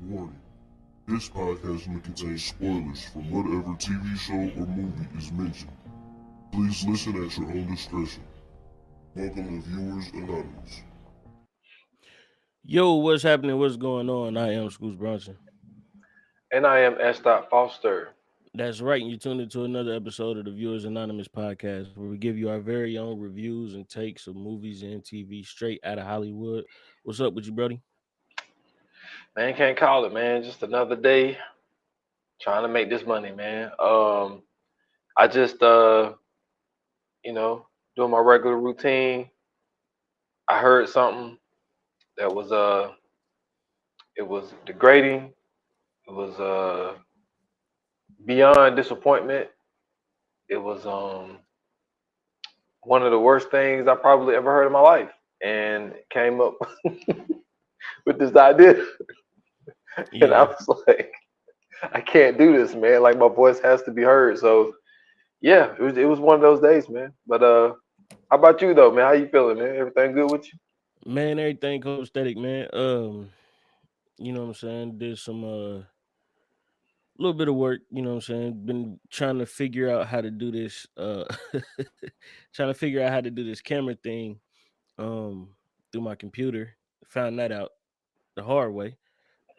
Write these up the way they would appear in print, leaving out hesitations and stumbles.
Warning. This podcast may contain spoilers from whatever TV show or movie is mentioned. Please listen at your own discretion. Welcome to Viewers Anonymous. Yo, what's happening? What's going on? I am Scoots Bronson. And I am S. Foster. That's right. You tuned into another episode of the Viewers Anonymous podcast, where we give you our very own reviews and takes of movies and TV straight out of Hollywood. What's up with you, Brody? Man, can't call it, man. Just another day trying to make this money, man. I just doing my regular routine. I heard something that was it was degrading. It was beyond disappointment. It was one of the worst things I probably ever heard in my life. And came up with this idea. And I Yeah, was like, I can't do this, man. Like my voice has to be heard. So yeah, it was one of those days, man. But how about you though, man? How you feeling, man? Everything good with you? man, everything copacetic, man. You know what I'm saying? Did some little bit of work, you know what I'm saying? Been trying to figure out how to do this trying to figure out how to do this camera thing through my computer. Found that out the hard way.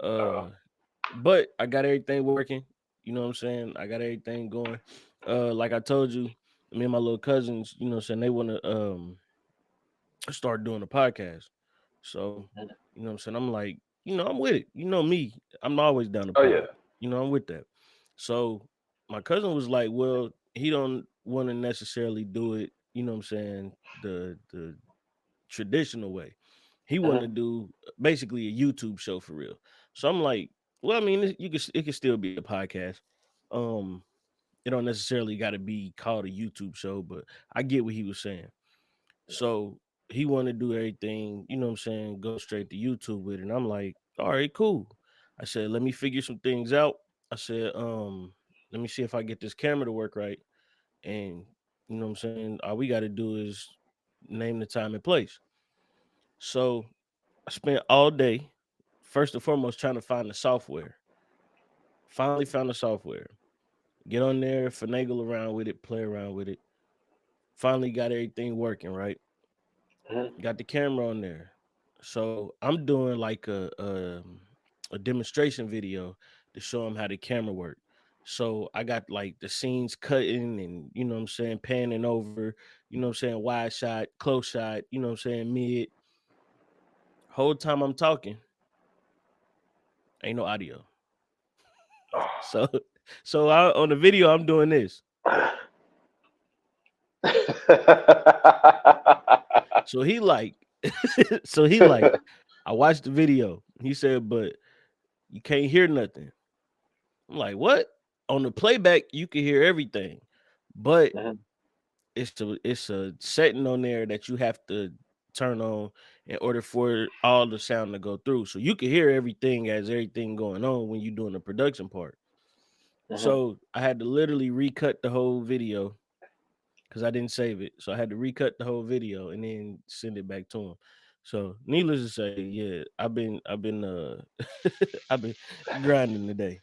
Uh, Uh but I got everything working. You know what I'm saying? I got everything going. Like I told you, me and my little cousins, you know what I'm saying, they want to start doing a podcast. So, you know what I'm saying? I'm like, I'm with it. You know me. I'm always down to oh yeah. pod. I'm with that. So my cousin was like, well, he don't want to necessarily do it, you know what I'm saying, the traditional way. He wanted to Hmm. do basically a YouTube show for real. So I'm like, well, I mean, it could still be a podcast. Um, it don't necessarily got to be called a YouTube show, but I get what he was saying. So he wanted to do everything, you know what I'm saying, go straight to YouTube with it. And I'm like, all right, cool. I said, let me figure some things out. I said, let me see if I get this camera to work right. And you know what I'm saying? All we gotta do is name the time and place. So I spent all day, first and foremost, trying to find the software. Finally found the software. Get on there, finagle around with it, play around with it. Finally got everything working, right? Hmm. Got the camera on there. So I'm doing like a demonstration video to show them how the camera work. So I got like the scenes cutting and you know what I'm saying, panning over, you know what I'm saying, wide shot, close shot, you know what I'm saying, mid. Whole time I'm talking, ain't no audio. So on the video I'm doing this. So he like so he like I watched the video. He said, but you can't hear nothing. I'm like, what? On the playback, you can hear everything, but Mhm, it's a setting on there that you have to turn on in order for all the sound to go through. So you can hear everything as everything going on when you're doing the production part. mhm. So I had to literally recut the whole video because I didn't save it. So I had to recut the whole video and then send it back to him. So needless to say, yeah, I've been I've been grinding today.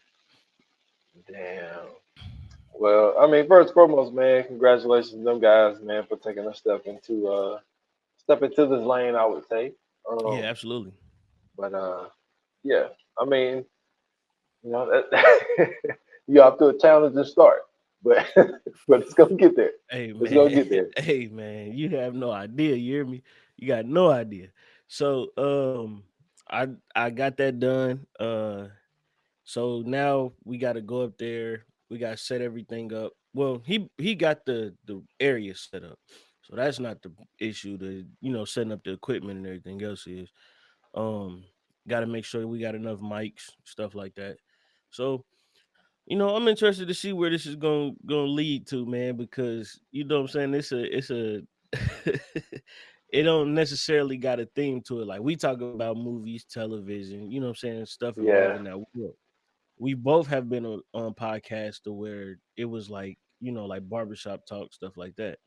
Damn. Well, I mean, first and foremost, man, congratulations to them guys, man, for taking a step into this lane. I would say, Yeah, um, absolutely. but yeah, I mean, that, you have to a challenge start, but but it's gonna get there. Hey It's gonna man, get there. hey man, you have no idea. You hear me? You got no idea. So I got that done. So now we got to go up there. We got to set everything up. Well, he got the area set up, so that's not the issue. The setting up the equipment and everything else is. Um, got to make sure we got enough mics, stuff like that. So I'm interested to see where this is going to lead to, man, because you know what I'm saying. It's a it don't necessarily got a theme to it. Like we talk about movies, television, you know what I'm saying, stuff Yeah, involving that world. We both have been on podcasts to where it was like like barbershop talk, stuff like that.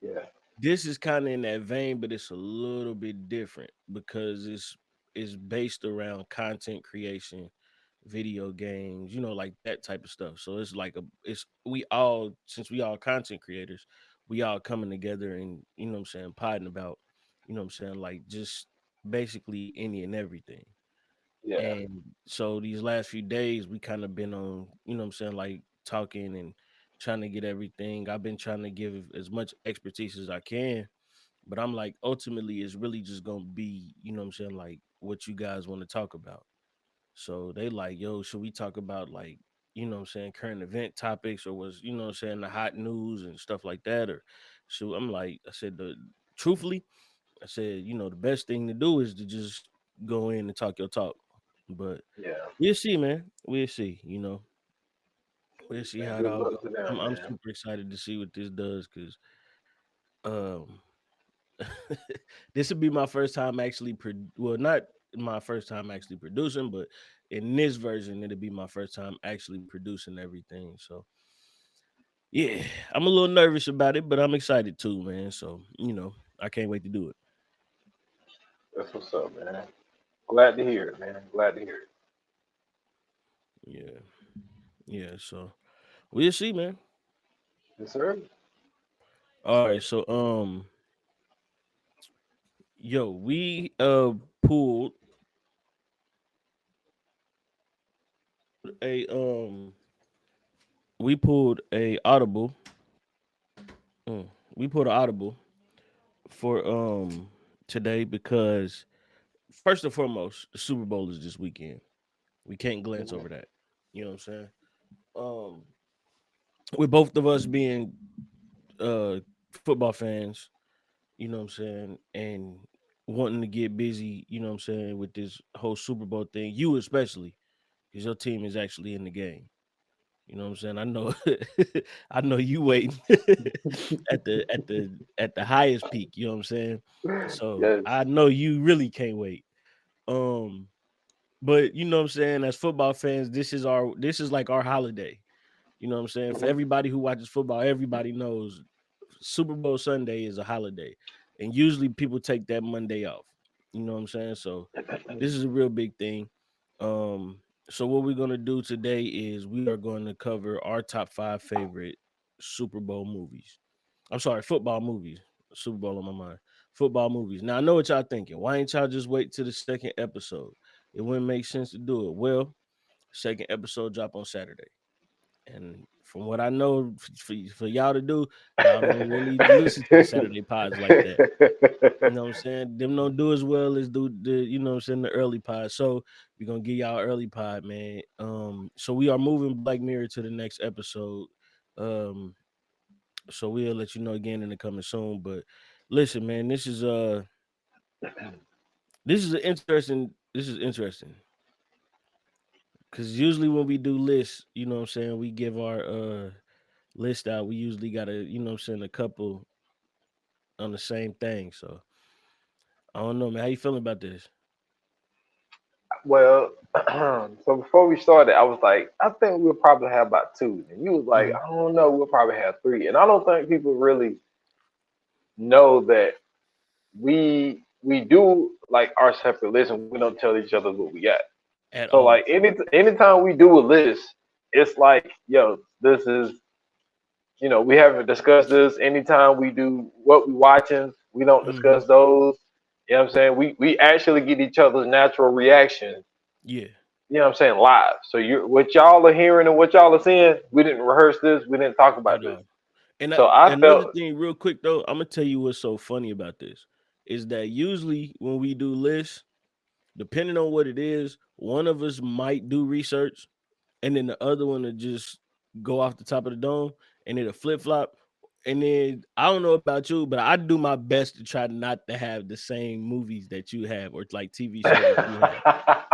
yeah, This is kind of in that vein, but it's a little bit different because it's based around content creation video games, like that type of stuff. So it's like it's we all, since we all content creators, we all coming together and what I'm saying, potting about, what I'm saying, like just basically any and everything. Yeah, And so these last few days we kind of been on, what I'm saying, like talking and trying to get everything. I've been trying to give as much expertise as I can, but I'm like, ultimately it's really just gonna be, what I'm saying, like what you guys want to talk about. So they like, yo, should we talk about like, what I'm saying, current event topics, or was, what I'm saying, the hot news and stuff like that? Or so I'm like, I said, truthfully, I said, the best thing to do is to just go in and talk your talk. But yeah, we'll see, man. We'll see, we'll see man. how it Good all luck to goes. I'm them, I'm man. super excited to see what this does, because um this would be my first time actually well, not my first time actually producing, but in this version it'll be my first time actually producing everything. So yeah, I'm a little nervous about it, but I'm excited too, man. So I can't wait to do it. That's what's up, man. Glad to hear it, man. Glad to hear it. Yeah, yeah. So we'll see, man. Yes, sir. All right, so yo, we pulled a we pulled a audible. We pulled an audible for today because first and foremost, the Super Bowl is this weekend. We can't glance Mhm. over that. You know what I'm saying? Um, with both of us being football fans, you know what I'm saying, and wanting to get busy, you know what I'm saying, with this whole Super Bowl thing, you especially, because your team is actually in the game. You know what I'm saying? I know I know you waiting at the highest peak, you know what I'm saying? So Yes. I know you really can't wait. Um but you know what I'm saying, as football fans, this is like our holiday. You know what I'm saying? For Mhm. everybody who watches football, everybody knows Super Bowl Sunday is a holiday. And usually people take that Monday off. You know what I'm saying? So this is a real big thing. Um, so what we're gonna do today is we are going to cover our top five favorite Super Bowl movies. I'm sorry, football movies. Super Bowl on my mind. Football movies. Now I know what y'all thinking. Why ain't y'all just wait till the second episode? It wouldn't make sense to do it. Well, second episode drop on Saturday. And from what I know, for y'all to do, y'all don't really listen to the Saturday pods like that. You know what I'm saying? Them don't do as well as do the, what I'm saying, the early pod. So we're gonna give y'all early pod, man. So we are moving Black Mirror to the next episode. Um, so we'll let you know again in the coming soon. But listen, man, this is interesting. Cause usually when we do lists, you know what I'm saying, we give our list out. We usually got a, what I'm saying, a couple on the same thing. So I don't know, man. How you feeling about this? Well, so before we started, I was like, I think we'll probably have about two. And you was like, Hmm. I don't know, we'll probably have three. And I don't think people really know that we do like our separate lists and we don't tell each other what we got. At So like all. anytime we do a list, it's like, yo, this is we haven't discussed this. Anytime we do what we watching, we don't Hmm. discuss those. You know what I'm saying? We actually get each other's natural reaction, Yeah, you know what I'm saying, live. So you what y'all are hearing and what y'all are seeing, we didn't rehearse this, we didn't talk about at this. all. And So I another felt thing, real quick though, I'm gonna tell you what's so funny about this is that usually when we do lists, depending on what it is, one of us might do research, and then the other one will just go off the top of the dome, and it'll flip flop. And then I don't know about you, but I do my best to try not to have the same movies that you have, or like TV shows that you have.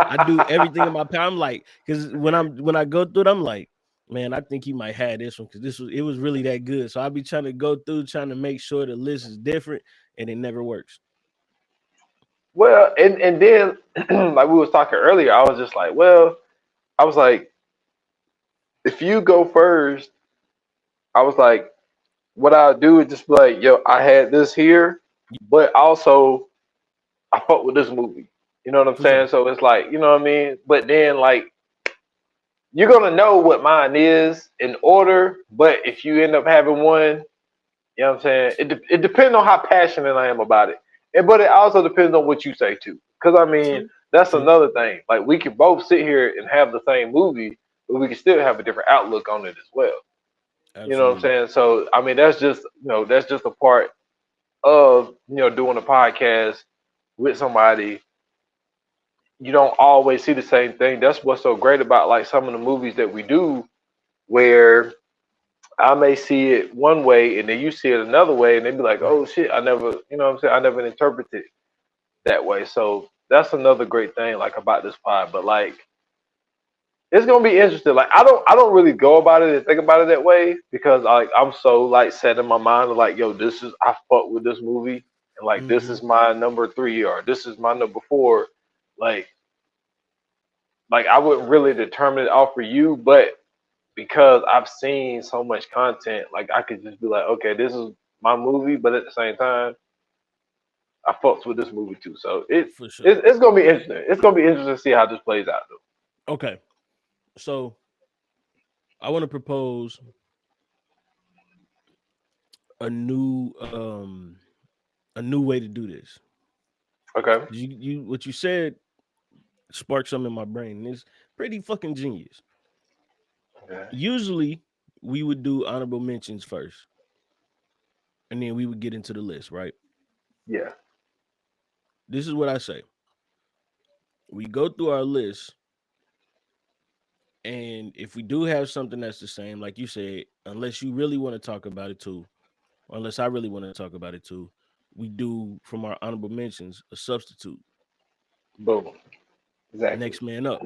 I do everything in my power. I'm like, because when I go through it, I'm like, man, I think he might have this one because it was really that good. So I'll be trying to go through, trying to make sure the list is different, and it never works. well, and then like we was talking earlier, I was just like, well, I was like, if you go first, I was like, what I'll do is just be like, yo, I had this here, but also I fuck with this movie. You know what I'm For sure. saying? So it's like, you know what I mean? But then like you're gonna know what mine is in order. But if you end up having one, you know what I'm saying? It depends on how passionate I am about it. But it also depends on what you say too. Because I mean, True. that's True. another thing. Like we can both sit here and have the same movie, but we can still have a different outlook on it as well. You know what I'm Absolutely. saying? So I mean, that's just a part of doing a podcast with somebody. You don't always see the same thing. That's what's so great about like some of the movies that we do, where I may see it one way and then you see it another way, and they be like, Right. "Oh shit, I never," you know what I'm saying? I never interpreted it that way. So that's another great thing like about this pod. But like, it's gonna be interesting. Like, I don't really go about it and think about it that way because like I'm so like set in my mind of like, yo, this is I fuck with this movie, and like this Mm-hmm. is my number 3 or this is my number 4. Like, I wouldn't really determine it off for you, but because I've seen so much content, like I could just be like, okay, this is my movie, but at the same time, I fucks with this movie too. So For sure. it's gonna be interesting. It's gonna be interesting to see how this plays out, though. Okay. So I want to propose a new way to do this. Okay. You what you said sparked something in my brain. And it's pretty fucking genius. Okay. Usually we would do honorable mentions first, and then we would get into the list, right? Yeah. This is what I say. We go through our list, and if we do have something that's the same, like you said, unless you really want to talk about it too, or unless I really want to talk about it too, we do from our honorable mentions a substitute. Boom. Exactly. Next man up.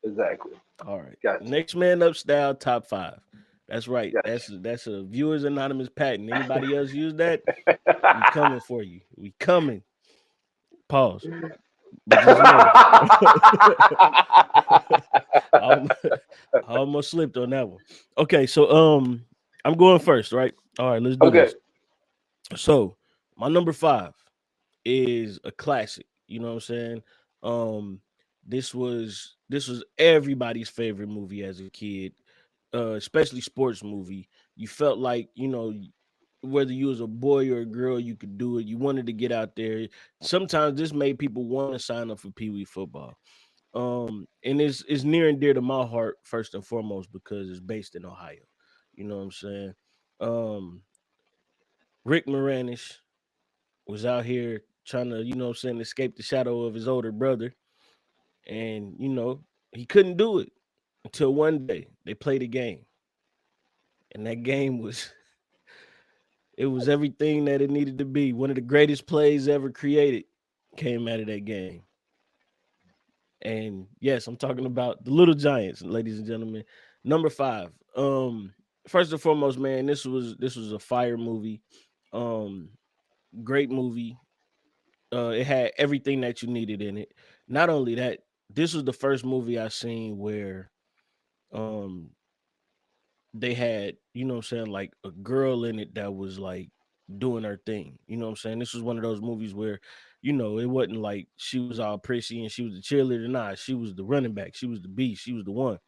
Exactly. All right. Gotcha. Next man up style top 5. That's right. Gotcha. That's a viewers anonymous patent. Anybody else use that? We coming for you. We coming. Pause. But just know, I almost slipped on that one. Okay, so I'm going first, right? All right, let's do Okay. this. So my number 5 is a classic. You know what I'm saying? Um, this was everybody's favorite movie as a kid, especially sports movie. You felt like whether you was a boy or a girl, you could do it. You wanted to get out there. Sometimes this made people want to sign up for Pee Wee football. And it's near and dear to my heart first and foremost because it's based in Ohio. You know what I'm saying? Um, Rick Moranis was out here trying to, escape the shadow of his older brother. And, he couldn't do it until one day they played a game. And that game was it was everything that it needed to be. One of the greatest plays ever created came out of that game. And yes, I'm talking about the Little Giants, ladies and gentlemen. Number 5. First and foremost, man, this was a fire movie. Um, Great movie. It had everything that you needed in it. Not only that, this was the first movie I seen where um they had, what I'm saying, like a girl in it that was like doing her thing. You know what I'm saying? This was one of those movies where, it wasn't like she was all prissy and she was the cheerleader. Nah, she was the running back. She was the beast. She was the one.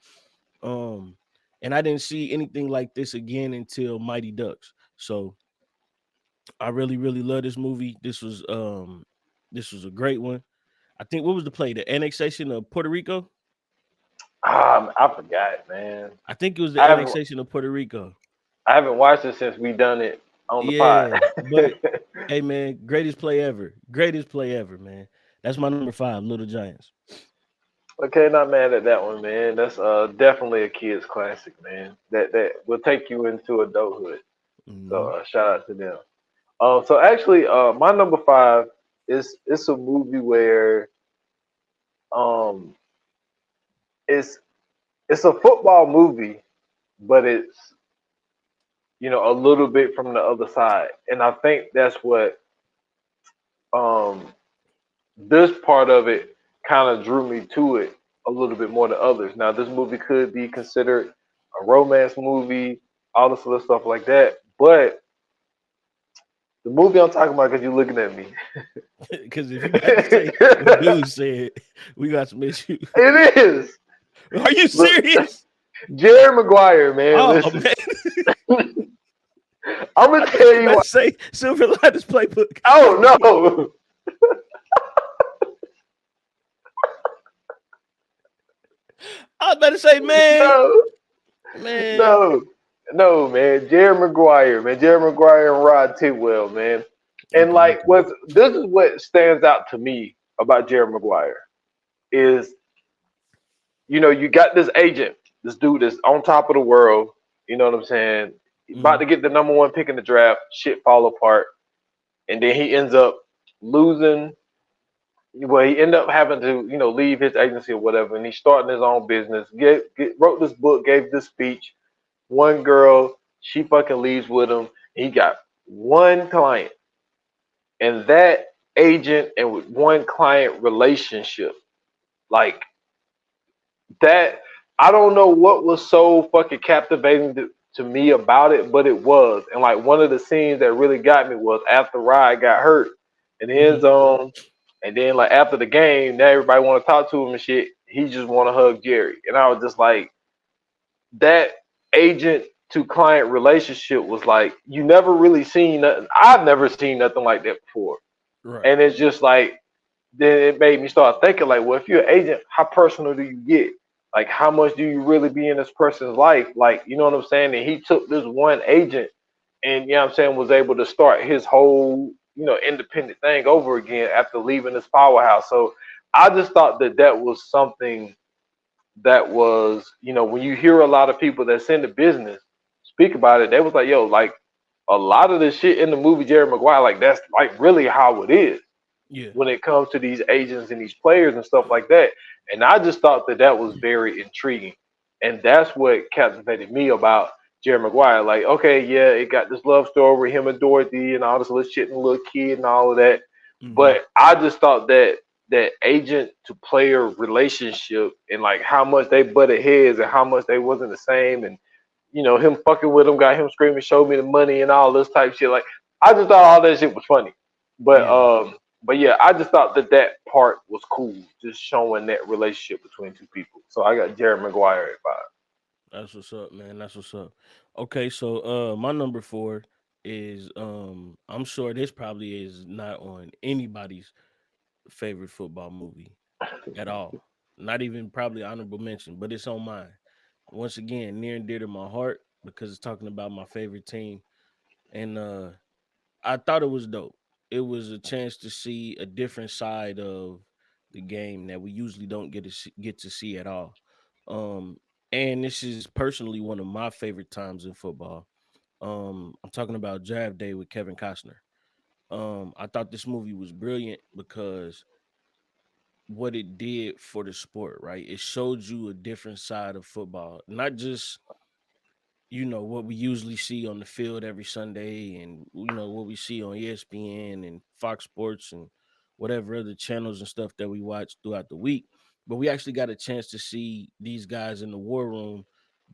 Um, and I didn't see anything like this again until Mighty Ducks. So I really, really love this movie. This was a great one. I think what was the play? The annexation of Puerto Rico? I forgot, man. I think it was the I haven't annexation of Puerto Rico. I haven't watched it since we done it on the pod. Yeah, but hey man, greatest play ever. Greatest play ever, man. That's my number 5, Little Giants. Okay, not mad at that one, man. That's definitely a kid's classic, man. That will take you into adulthood. So Mhm. shout out to them. So actually, my number 5 is it's a movie where um it's it's a football movie, but it's a little bit from the other side, and I think that's what um this part of it kind of drew me to it a little bit more than others. Now, this movie could be considered a romance movie, all this other stuff like that, but the movie I'm talking about, because you're looking at me. Because if you got to say what dude said, we got some issues. It is. Are you Look, serious? Jerry Maguire, man. Oh Listen, man, I'm gonna I thought tell you you about what. to say Silver Linings Playbook. Oh no, I was about to say, man, no, man. no, no, man. Jerry Maguire, man. Jerry Maguire and Rod Tidwell, man. And Okay, like, okay. what this is what stands out to me about Jerry Maguire is, you got this agent, this dude that's on top of the world. You know what I'm saying? About Mm-hmm. to get the number one pick in the draft. Shit fall apart, and then he ends up losing. Well, he ended up having to, leave his agency or whatever, and he's starting his own business. Wrote this book, gave this speech. One girl, she fucking leaves with him. He got one client, and that agent and with one client relationship, like that. I don't know what was so fucking captivating to me about it, but it was. And like one of the scenes that really got me was after Ryan got hurt in the end Mm-hmm. zone, and then like after the game, now everybody want to talk to him and shit. He just want to hug Jerry, and I was just like, that agent to client relationship was like you never really seen nothing. I've never seen nothing like that before, Right. and it's just like then it made me start thinking like, well, if you're an agent, how personal do you get? Like, how much do you really be in this person's life? Like, you know what I'm saying? And he took this one agent and, you know what I'm saying, was able to start his whole, independent thing over again after leaving this powerhouse. So I just thought that that was something that was, when you hear a lot of people that's in the business speak about it, they was like, yo, like a lot of the shit in the movie Jerry Maguire, like that's like really how it is Yeah. when it comes to these agents and these players and stuff like that. And I just thought that that was very intriguing. And that's what captivated me about Jerry Maguire. Like, okay, yeah, it got this love story with him and Dorothy and all this little shit and the little kid and all of that. Mm-hmm. But I just thought that that agent to player relationship and like how much they butted heads and how much they wasn't the same and him fucking with him got him screaming, "Show me the money" and all this type shit. Like I just thought all that shit was funny. But Yeah. yeah, I just thought that that part was cool, just showing that relationship between two people. So I got Jerry Maguire at five. That's what's up, man. That's what's up. Okay, so my number four is I'm sure this probably is not on anybody's favorite football movie at all. Not even probably honorable mention, but it's on mine. Once again, near and dear to my heart because it's talking about my favorite team. And I thought it was dope. It was a chance to see a different side of the game that we usually don't get to see at all. Um, and this is personally one of my favorite times in football. I'm talking about Draft Day with Kevin Costner. I thought this movie was brilliant because what it did for the sport, right? It showed you a different side of football, not just what we usually see on the field every Sunday and what we see on ESPN and Fox Sports and whatever other channels and stuff that we watch throughout the week. But we actually got a chance to see these guys in the war room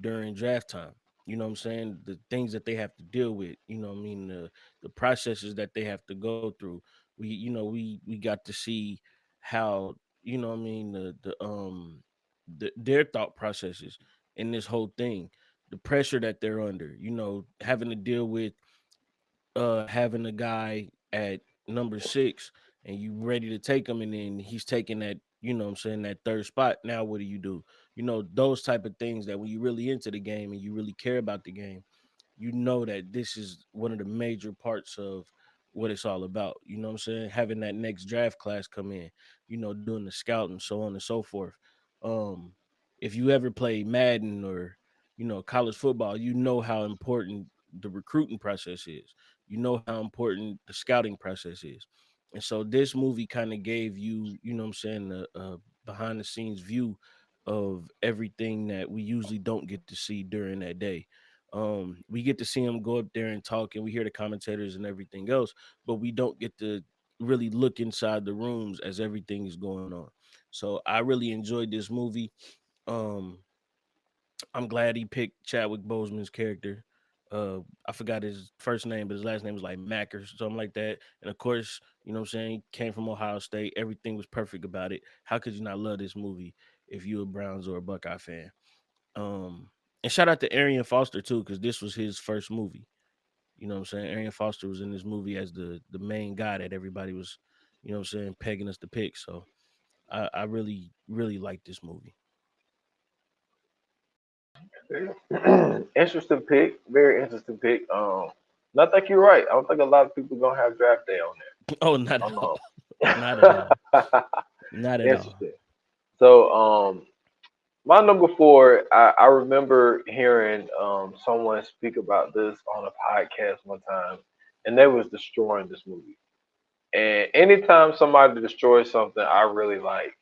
during draft time. You know what I'm saying? The things that they have to deal with, what I mean, the processes that they have to go through. We got to see how, what I mean, their thought processes in this whole thing, the pressure that they're under, having to deal with having a guy at number 6 and you ready to take him and then he's taking that, what I'm saying, that third spot. Now what do? Those type of things that when you really into the game and you really care about the game, you know that this is one of the major parts of what it's all about. You know what I'm saying? Having that next draft class come in, doing the scouting, so on and so forth. Um, if you ever play Madden or, college football, you know how important the recruiting process is. You know how important the scouting process is. And so this movie kind of gave you, what I'm saying, a behind the scenes view of everything that we usually don't get to see during that day. We get to see him go up there and talk, and we hear the commentators and everything else, but we don't get to really look inside the rooms as everything is going on. So I really enjoyed this movie. Um, I'm glad he picked Chadwick Boseman's character. I forgot his first name, but his last name was like Mack or something like that. And of course, you know what I'm saying, came from Ohio State. Everything was perfect about it. How could you not love this movie if you a Browns or a Buckeye fan? Um, and shout out to Arian Foster too, because this was his first movie. You know what I'm saying? Arian Foster was in this movie as the main guy that everybody was, you know what I'm saying, pegging us to pick. So I really, really like this movie. Interesting pick. Very interesting pick. and I think you're right. I don't think a lot of people gonna have draft day on Oh, not there. at all. Not at all. Not at all. Interesting. So, my number four, I remember hearing someone speak about this on a podcast one time, and they was destroying this movie. And anytime somebody destroys something I really like,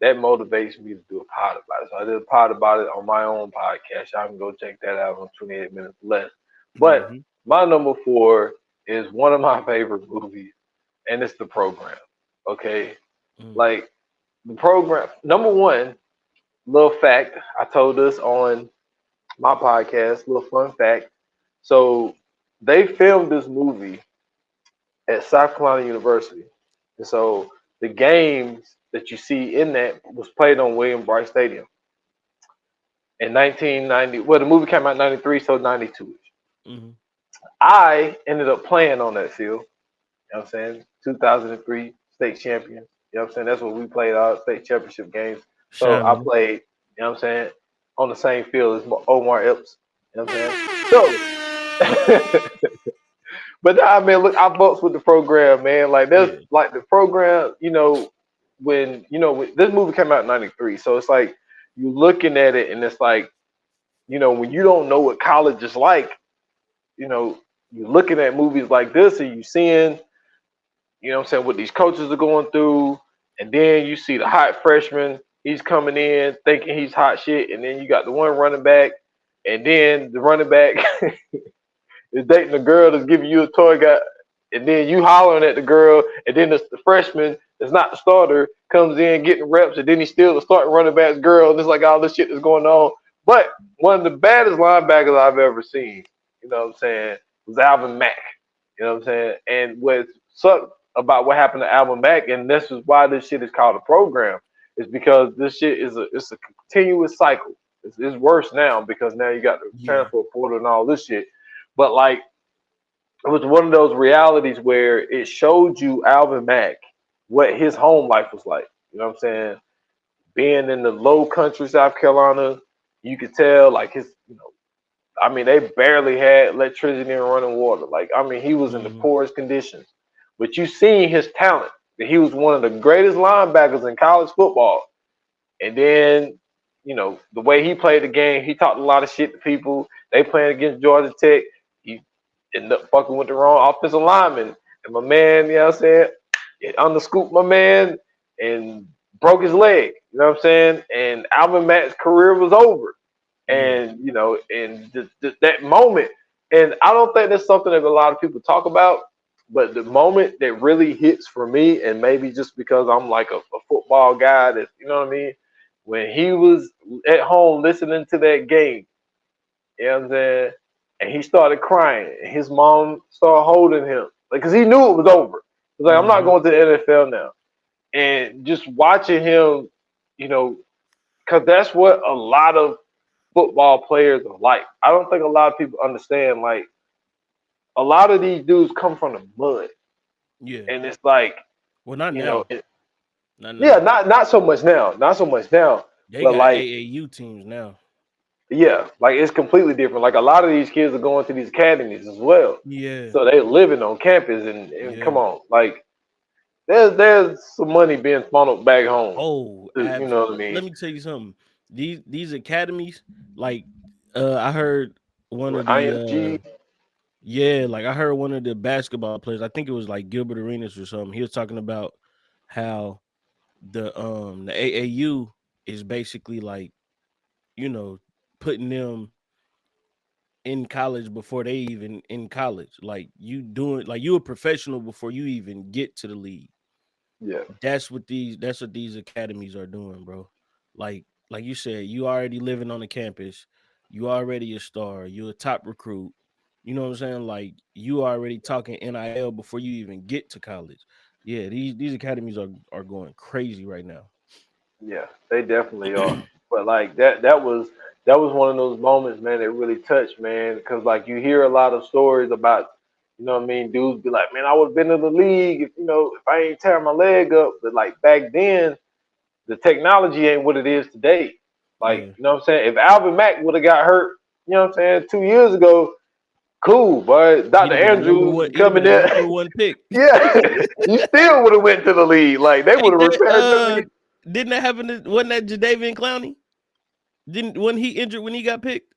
that motivates me to do a pod about it. So I did a pod about it on my own podcast. Y'all can go check that out on 28 Minutes Less. But Hmm. my number four is one of my favorite movies, and it's The Program. Okay? Mm. Like, The Program, number one, little fact, I told this on my podcast, little fun fact. So they filmed this movie at South Carolina University. And so the games that you see in that was played on William Bright Stadium in 1990. Well, the movie came out in 93, so 92. Hmm. I ended up playing on that field. You know what I'm saying? 2003 state champions. You know what I'm saying? That's what we played our state championship games. So Shine I on it. played, you know what I'm saying, on the same field as Omar Epps. You know what I'm saying? So but I mean, look, I fucks with the program, man. Like that's Yeah. like the program. When this movie came out in '93, so it's like you looking at it, and it's like when you don't know what college is like, you know, you're looking at movies like this, and you seeing, what I'm saying, what these coaches are going through, and then you see the hot freshman. He's coming in thinking he's hot shit, and then you got the one running back, and then the running back is dating a girl that's giving you a toy guy, and then you hollering at the girl, and then the freshman that's not the starter comes in getting reps, and then he's still the starting running back's girl, and it's like all this shit that's going on. But one of the baddest linebackers I've ever seen, you know what I'm saying, was Alvin Mack. You know what I'm saying? And what sucked about what happened to Alvin Mack, and this is why this shit is called a program, is because this shit it's a continuous cycle. It's worse now because now you got the Yeah. transfer portal and all this shit. But like it was one of those realities where it showed you Alvin Mack what his home life was like. You know what I'm saying? Being in the low country South Carolina, you could tell like I mean, they barely had electricity and running water. Like, I mean, he was in the Hmm. poorest conditions. But you seen his talent. That he was one of the greatest linebackers in college football. And then, the way he played the game, he talked a lot of shit to people. They playing against Georgia Tech. He ended up fucking with the wrong offensive lineman. And my man, you know what I'm saying, it underscooped my man and broke his leg. You know what I'm saying? And Alvin Mack's career was over. Yeah. And, that moment, and I don't think that's something that a lot of people talk about, but the moment that really hits for me, and maybe just because I'm like a football guy that, you know what I mean? When he was at home listening to that game, you know what I'm saying? And he started crying. And his mom started holding him. Like, because he knew it was over. He's like, I'm not Hmm. going to the NFL now. And just watching him, you know, because that's what a lot of football players are like. I don't think a lot of people understand, like, a lot of these dudes come from the mud. Yeah. And it's like, Well, not you know, now. Not yeah, now. not so much now. Not so much now. They But got like, AAU teams now. yeah, like it's completely different. Like a lot of these kids are going to these academies as well. Yeah. So they living on campus and come Yeah. on, like there's some money being funneled back home. Oh, You abs. know what I mean? Let me tell you something. These academies, like, I heard one With of the IMG, yeah, like I heard one of the basketball players. I think it was like Gilbert Arenas or something. He was talking about how the AAU is basically like, you know, putting them in college before they even in college. Like you doing like you a professional before you even get to the league. yeah, That's what these academies are doing, bro. Like you said, you already living on the campus, you already a star, you're a top recruit, You know what I'm saying? Like you already talking NIL before you even get to college. Yeah, these academies are going crazy right now. Yeah, they definitely are. But like that was one of those moments, man, that really touched, man, because like you hear a lot of stories about, you know what I mean, dudes be like, man, I would have been in the league if if I ain't tear my leg up. But like back then, the technology ain't what it is today. Like, Yeah. you know what I'm saying? If Alvin Mack would have got hurt, you know what I'm saying, 2 years ago, cool, but He'd Dr. have been a number Andrews one. He'd have coming been a number there, one pick. yeah, you still would have went to the league. Like they Hey, would have repaired your knee. didn't that happen? Wasn't that Jadavian Clowney? Didn't when he injured when he got picked?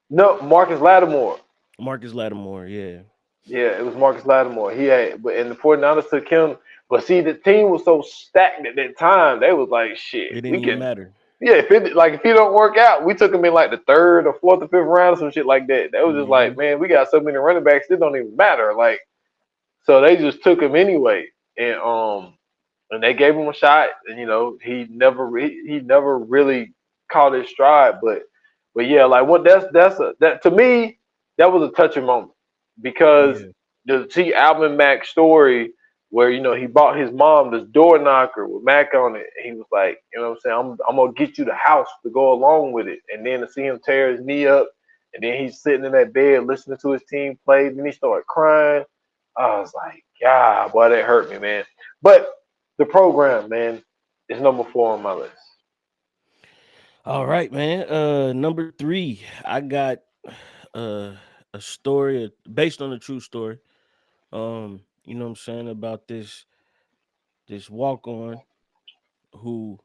No, Marcus Lattimore. Marcus Lattimore, yeah. Yeah, it was Marcus Lattimore. He had, but and the 49ers took him. But see, the team was so stacked at that time. They was like, shit, It didn't we even can. matter. Yeah, if he don't work out, we took him in like the third or fourth or fifth round or some shit like that. That was just Hmm. like, man, we got so many running backs, it don't even matter. Like, so they just took him anyway, and they gave him a shot. And he never really caught his stride. But yeah, like what that to me that was a touching moment because Yeah. to see Alvin Mack's story where he bought his mom this door knocker with Mac on it. And he was like, you know what I'm saying, I'm gonna get you the house to go along with it. And then to see him tear his knee up, and then he's sitting in that bed listening to his team play. Then he started crying. I was like, God, boy, that hurt me, man. But the program, man, is number 4 on my list. All right, man. Number 3, I got uh a story based on a true story. You know what I'm saying, about this walk on who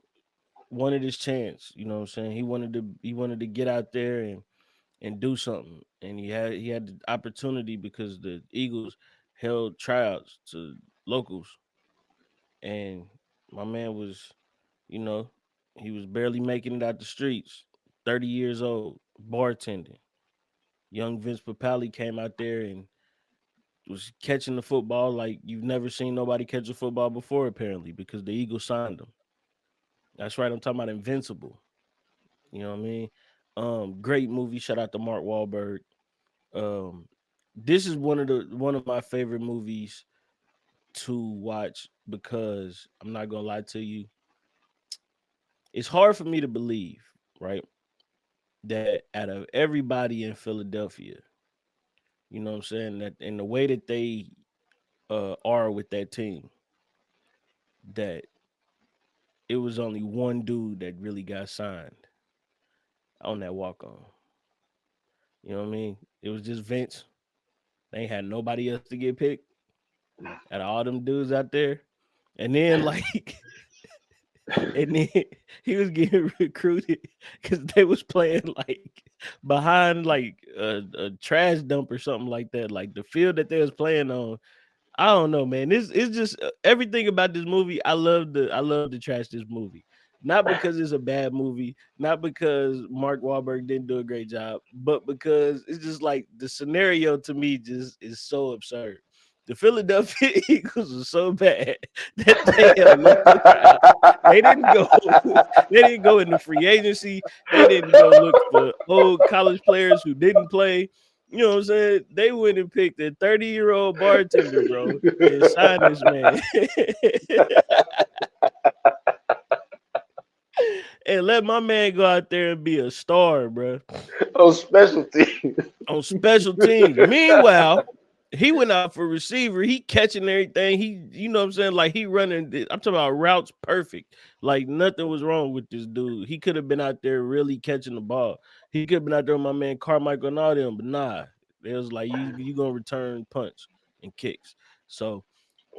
wanted his chance. You know what I'm saying? He wanted to get out there and do something. And he had the opportunity because the Eagles held tryouts to locals. And my man was, you know, he was barely making it out the streets. 30 years old, bartending. Young Vince Papali came out there and was catching the football like you've never seen nobody catch a football before, apparently, because the Eagles signed him. That's right. I'm talking about Invincible. You know what I mean? Great movie. Shout out to Mark Wahlberg. Um, this is one of my favorite movies to watch because I'm not gonna lie to you. It's hard for me to believe, right, that out of everybody in Philadelphia, you know what I'm saying, that in the way that they are with that team, that it was only one dude that really got signed on that walk on. You know what I mean? It was just Vince. They ain't had nobody else to get picked out of all them dudes out there. And then like and then he was getting recruited because they was playing like behind like a trash dump or something like that. Like the field that they was playing on, I don't know, man. This it's just everything about this movie. I love to trash this movie. Not because it's a bad movie, not because Mark Wahlberg didn't do a great job, but because it's just like the scenario to me just is so absurd. The Philadelphia Eagles are so bad that they held local trials. They didn't go. They didn't go into free agency. They didn't go look for old college players who didn't play. You know what I'm saying? They went and picked a 30-year-old bartender, bro, and signed this man. And let my man go out there and be a star, bro, On special teams. on special teams. Meanwhile, he went out for receiver. He catching everything. You know what I'm saying? Like he running. I'm talking about routes perfect. Like nothing was wrong with this dude. He could have been out there really catching the ball. He could have been out there with my man Carmichael and all them, but nah. It was like you gonna return punch and kicks. So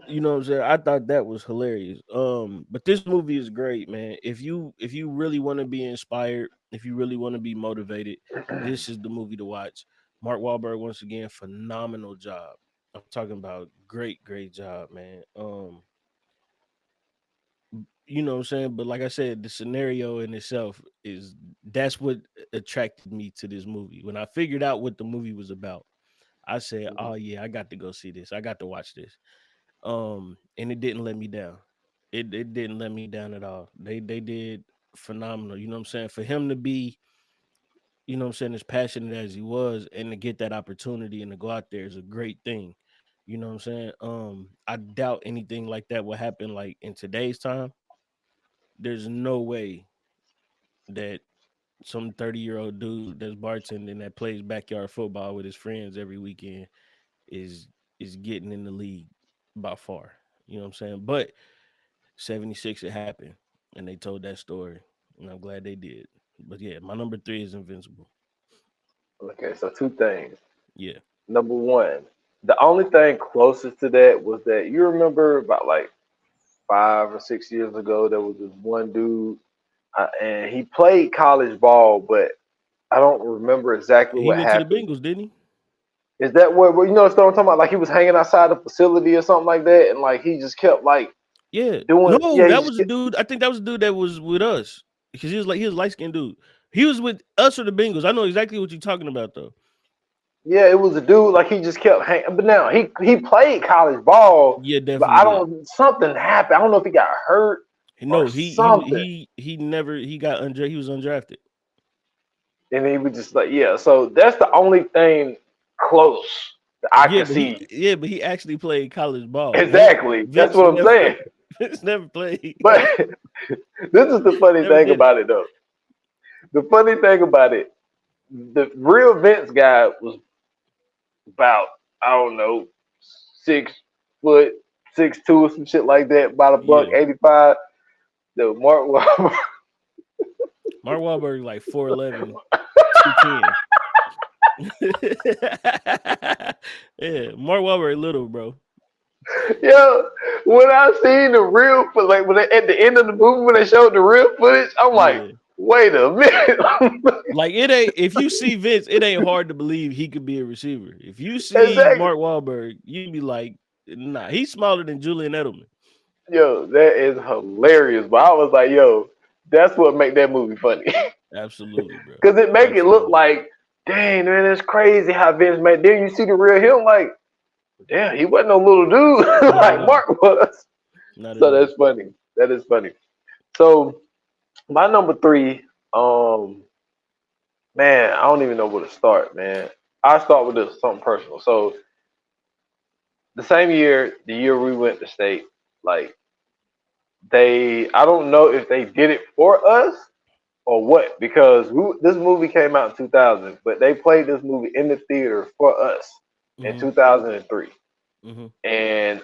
you know what I'm saying? I thought that was hilarious. But this movie is great, man. If you really want to be inspired, if you really want to be motivated, this is the movie to watch. Mark Wahlberg once again, phenomenal job. I'm talking about great job, man. You know what I'm saying? But like I said, the scenario in itself is that's what attracted me to this movie. When I figured out what the movie was about, I said, "Oh yeah, I got to go see this. I got to watch this." And it didn't let me down. It didn't let me down at all. They did phenomenal. You know what I'm saying? For him to be you know what I'm saying, as passionate as he was, and to get that opportunity and to go out there is a great thing. You know what I'm saying? I doubt anything like that will happen like in today's time. There's no way that some 30-year-old dude that's bartending that plays backyard football with his friends every weekend is getting in the league by far. You know what I'm saying? But 76 it happened and they told that story. And I'm glad they did. But yeah, my number 3 is Invincible. Okay, so two things. Yeah. Number one, the only thing closest to that was that you remember about like 5 or 6 years ago, there was this one dude, and he played college ball, but I don't remember exactly He what went to the happened. Bengals, didn't he? Is that what you know what I'm talking about? Like he was hanging outside the facility or something like that, and like he just kept like Yeah. doing. No, Yeah, he that just was a kept, dude. I think that was a dude that was with us. Because he was a light-skinned dude. He was with us or the Bengals. I know exactly what you're talking about though. yeah, it was a dude like he just kept hanging. But now he played college ball, Yeah, but definitely I did. don't. Something happened. I don't know if he got hurt or No, something. he never he got he was undrafted. And he was just like, yeah. So that's the only thing close that I Yeah, could see. but he actually played college ball. Exactly. That's Vince what I'm never saying. Vince never played. But this is the funny Never thing did it. about it, though. The funny thing about it, the real Vince guy was about, I don't know, 6 foot, 6'2" or some shit like that, about a buck Yeah. 85. The Mark Wahlberg, Mark Wahlberg like 4'11", 210. Yeah, Mark Wahlberg little, bro. yo, when I seen the real, like when they, at the end of the movie when they showed the real footage, I'm like, Yeah. wait a minute. Like it ain't if you see Vince, it ain't hard to believe he could be a receiver. If you see Exactly. Mark Wahlberg, you'd be like, nah, he's smaller than Julian Edelman. Yo, that is hilarious. But I was like, yo, that's what make that movie funny. Absolutely, bro. Because it make it look Absolutely. like, dang, man, it's crazy how Vince made. Then you see the real him, like, damn, he wasn't no little dude like all. Mark was. Not at So all. that's funny. That is funny. So my number 3, man, I don't even know where to start, man. I start with this something personal. So the same year, the year we went to state, like I don't know if they did it for us or what, because this movie came out in 2000, but they played this movie in the theater for us in Mm-hmm. 2003, Mm-hmm. and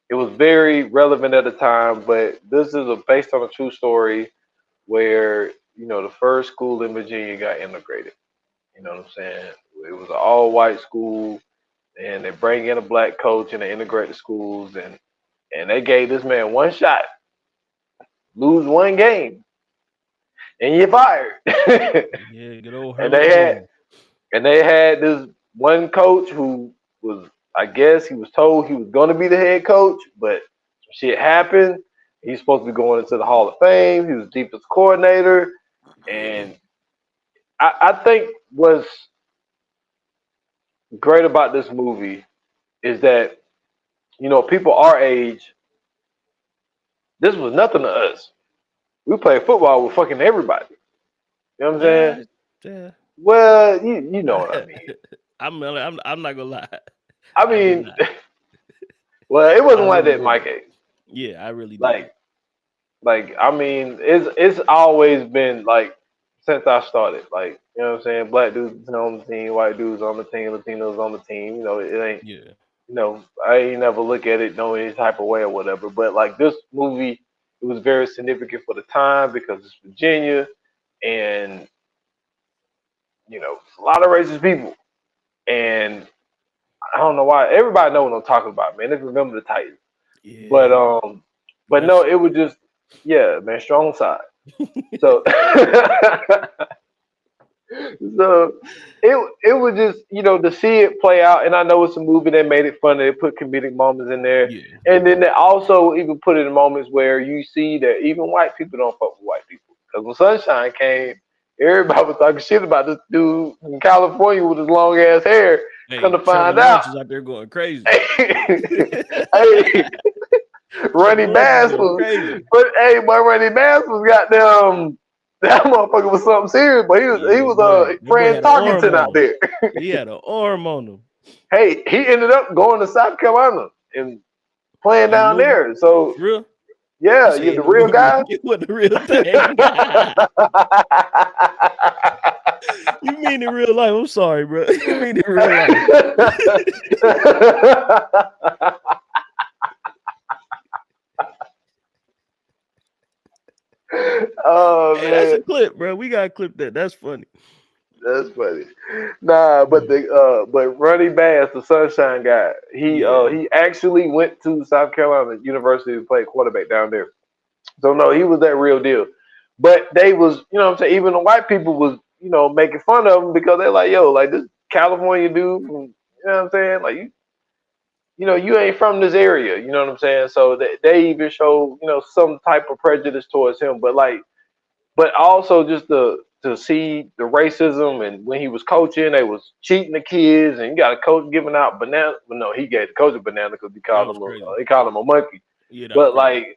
it was very relevant at the time. But this is based on a true story where the first school in Virginia got integrated. You know what I'm saying? It was an all-white school, and they bring in a black coach, and they integrate the schools, and they gave this man one shot, lose one game, and you're fired. Yeah, good old and Hurley Green. they had this one coach who was, I guess, he was told he was going to be the head coach, but shit happened. He's supposed to be going into the Hall of Fame. He was defense coordinator, and I think what's great about this movie is that people our age, this was nothing to us. We played football with fucking everybody. You know what I'm saying? Yeah. Well, you know what I mean. I'm not gonna lie. I I did mean, not. well, it wasn't I like really that in my case. Yeah, I really did. Like I mean, it's always been like since I started. Like, you know what I'm saying? Black dudes on the team, white dudes on the team, Latinos on the team. It ain't. Yeah. I ain't never look at it no any type of way or whatever. But like this movie, it was very significant for the time because it's Virginia, and a lot of racist people, and I don't know why everybody know what I'm talking about, man. They remember the Titans, Yeah. but no, it was just man, strong side. So so it was just to see it play out, and I know it's a movie that made it funny. They put comedic moments in there, Yeah. and then they also even put it in moments where you see that even white people don't fuck with white people. Because when Sunshine came, everybody was talking shit about this dude in California with his long ass hair. Hey, Come to Trevor find Lawrence out, is out there going crazy. hey, Ronnie Trevor Lawrence is Bass going was, crazy. but hey, my Ronnie Bass was goddamn. That motherfucker was something serious, but he was That boy Fran had an arm Tarkenton on out him. there. He had an arm on him. Hey, he ended up going to South Carolina and playing In the down movie? there. So For real? yeah, You you say the in the real movie guy. like it wasn't the real thing. You mean in real life? I'm sorry, bro. You mean in real life? Oh Hey, that's a man, clip, bro. We gotta clip that. That's funny. that's funny. Nah, but Ronnie Bass, the Sunshine guy, Yeah. he actually went to South Carolina University to play quarterback down there. So no, he was that real deal. But they was, you know what I'm saying, even the white people was, making fun of him because they're like, yo, like this California dude from, you know what I'm saying? Like you ain't from this area, you know what I'm saying? So they even show, some type of prejudice towards him. But also just to see the racism, and when he was coaching, they was cheating the kids, and you got a coach giving out banana. Well, no, he gave the coach a banana because That was crazy. he called him a monkey. Yeah, that was But crazy.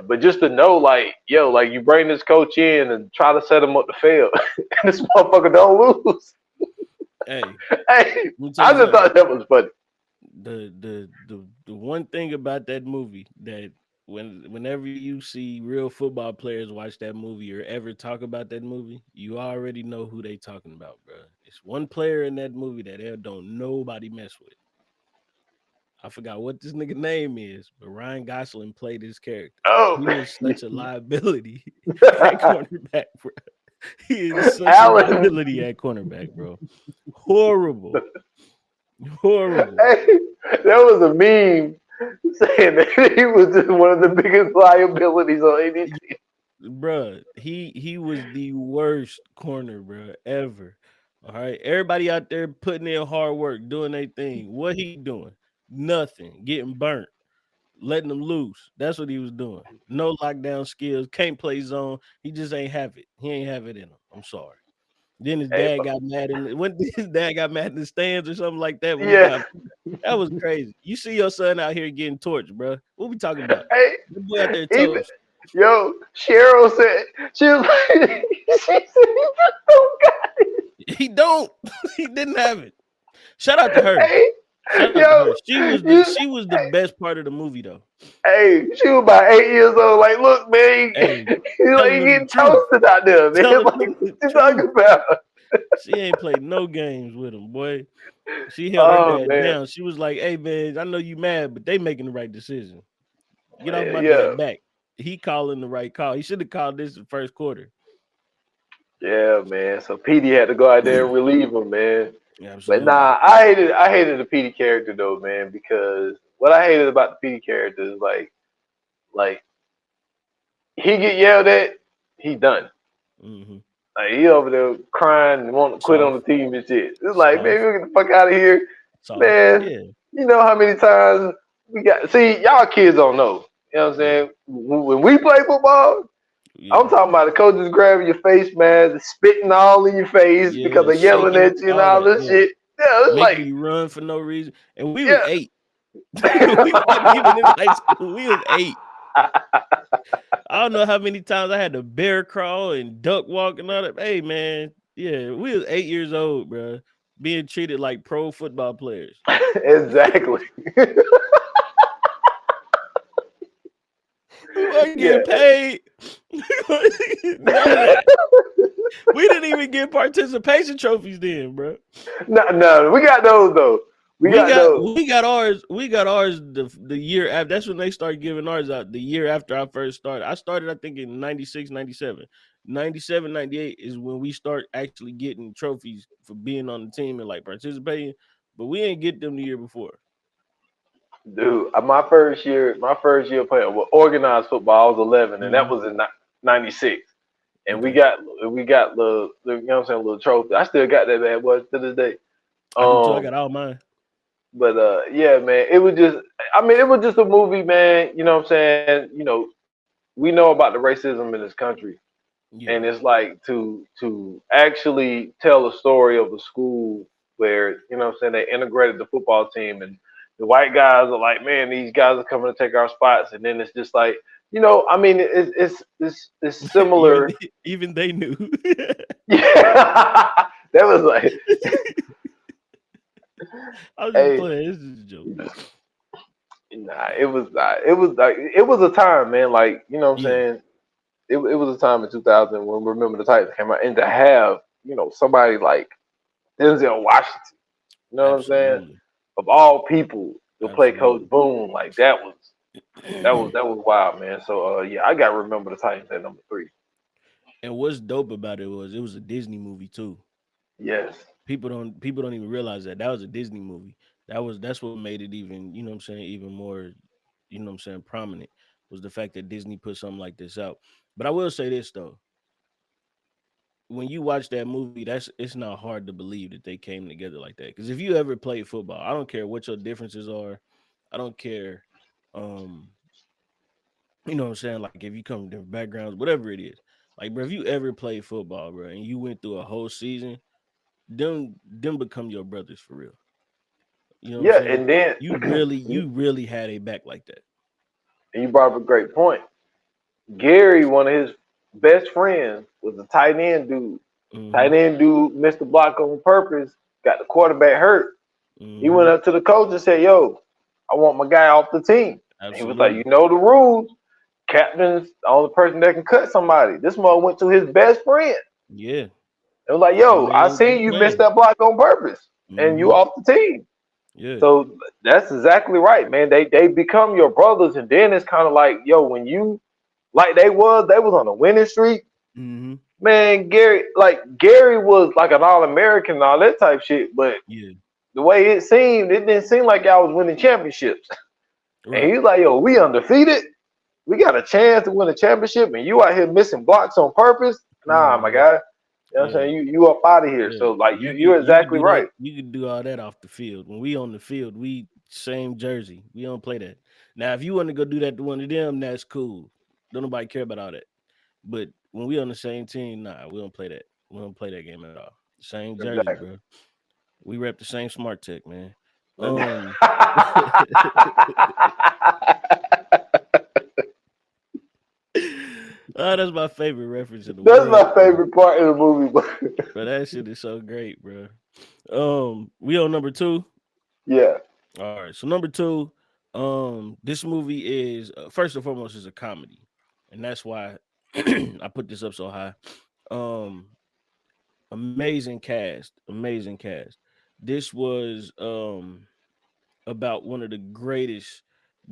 but just to know, like, yo, like you bring this coach in and try to set him up to fail, and this motherfucker don't lose. Hey, Hey, let me tell I you just thought something. that was funny. The one thing about that movie that whenever you see real football players watch that movie or ever talk about that movie, you already know who they talking about, bro. It's one player in that movie that they don't nobody mess with. I forgot what this nigga name is, but Ryan Gosling played his character. Oh, He was such a liability at cornerback, bro. He is such a Alan, liability at cornerback, bro. Horrible. Horrible. hey, there was a meme saying that he was just one of the biggest liabilities on any team. Bruh, he was the worst corner, bruh, ever. All right. Everybody out there putting in hard work, doing their thing. What he doing? Nothing. Getting burnt. Letting them loose. That's what he was doing. No lockdown skills. Can't play zone. He just ain't have it. He ain't have it in him. I'm sorry. Then his Hey, dad got mad when his dad got mad in the stands or something like that when he yeah, got that was crazy. You see your son out here getting torched, bro. What we talking about? hey, The boy out there even toast. yo, Cheryl said she was like, she said he just don't got it. He don't. He didn't have it. Shout out to her. Hey, Shout out to yo, her. She was you, she was the best part of the movie though. hey, she was about 8 years old. Like, look, man, Hey, he's like telling he them the getting truth. toasted out there, man. Telling Like, them what the you truth. talking about? She ain't played no games with him, boy. She held her Oh dad man, down. She was like, "Hey man, I know you mad, but they making the right decision. Get off my yeah, dad back. He calling the right call. He should have called this the first quarter." yeah, man. So Petey had to go out there and relieve him, man. But Absolutely. nah, I hated the Petey character though, man, because what I hated about the Petey character is like he get yelled at, he done. Mm-hmm. Like he over there crying and want to quit on the Soft, team and shit. It's like, man, soft, we get the fuck out of here, soft. man. Yeah. You know how many times we got? See, y'all kids don't know. You know what I'm Yeah. saying? When we play football, I'm Yeah. talking about the coaches grabbing your face mask, spitting all in your face because Yeah. they're yelling Shaking at you and all all that. this Yeah. shit. Yeah, it's Making like, you run for no reason. And we was yeah. 8. We wasn't even in high school. We was 8. I don't know how many times I had to bear crawl and duck walk and all that. Hey man, yeah, we was 8 years old, bro, being treated like pro football players. Exactly. We weren't Yeah. getting paid. None of that. We didn't even get participation trophies then, bro. No, we got those though. We got those. We got ours. We got ours the year after. That's when they started giving ours out. The year after I first started. I started, I think, in 96, 97. 97, 98 is when we start actually getting trophies for being on the team and like participating. But we didn't get them the year before. Dude, my first year playing organized football, I was 11, and that Mhm. was in '96. And we Okay. got the you know what I'm saying, little trophy. I still got that bad boy to this day. I do too. I Um, got all mine. but yeah, man, it was just a movie, man. You know what I'm saying? We know about the racism in this country, Yeah. and it's like to actually tell a story of a school where what I'm saying, they integrated the football team, and the white guys are like, man, these guys are coming to take our spots, and then it's just like you know, I mean, it's even similar. even they knew. Yeah, that was like, I was just hey, playing. This is a joke. nah, it was a time, man. Like, you know what I'm Yeah, saying? It was a time in 2000 when Remember the Titans came out, and to have, you know, somebody like Denzel Washington, you know what I'm saying? absolutely, Of all people to play Coach absolutely. Boone, like that was wild, man. So yeah, I got to Remember the Titans at number 3. And what's dope about it was a Disney movie too. Yes. People don't even realize that that was a Disney movie. That's what made it even, you know what I'm saying, even more, you know what I'm saying, prominent was the fact that Disney put something like this out. But I will say this though, when you watch that movie, it's not hard to believe that they came together like that. Because if you ever played football, I don't care what your differences are, I don't care, um, you know what I'm saying, like if you come from different backgrounds, whatever it is, like bro, if you ever played football, bro, and you went through a whole season, them become your brothers for real. You know what I'm Yeah, saying? and then You really had a back like that. and you brought up a great point. Gary, one of his best friends, was a tight end dude. Hmm. Tight end dude missed the block on purpose, got the quarterback hurt. He went Hmm. up to the coach and said, "Yo, I want my guy off the team." And he was like, "You Absolutely. know the rules. Captain's the only person that can cut somebody." This mother went to his best friend. Yeah. It was like, That "Yo, I man seen keep you miss playing. that block on purpose, and you Hmm. off the team." Yeah. So that's exactly right, man. They become your brothers, and then it's kind of like, yo, when you like they was on a winning streak. Hmm. Man, Gary was like an All American and all that type shit, but Yeah. the way it seemed, it didn't seem like I was winning championships. And he Right. was like, "Yo, we undefeated. We got a chance to win a championship, and you out here missing blocks on purpose. Come Nah, on, my man. guy. You know what I'm Yeah. saying? You up out of here." Yeah. So like You you're could you could exactly do that. right. You could do all that off the field. When we on the field, we same jersey. We don't play that. Now, if you want to go do that to one of them, that's cool. Don't nobody care about all that. But when we on the same team, nah, we don't play that. We don't play that game at all. Same jersey, Exactly. bro. We rep the same smart tech, man. Um oh, that's my favorite reference in the That's world, my bro. favorite part of the movie. But But that shit is so great, bro. We on number two. yeah, All right, so number two, this movie is first and foremost is a comedy, and that's why I put this up so high. Um, amazing cast, amazing cast. This was about one of the greatest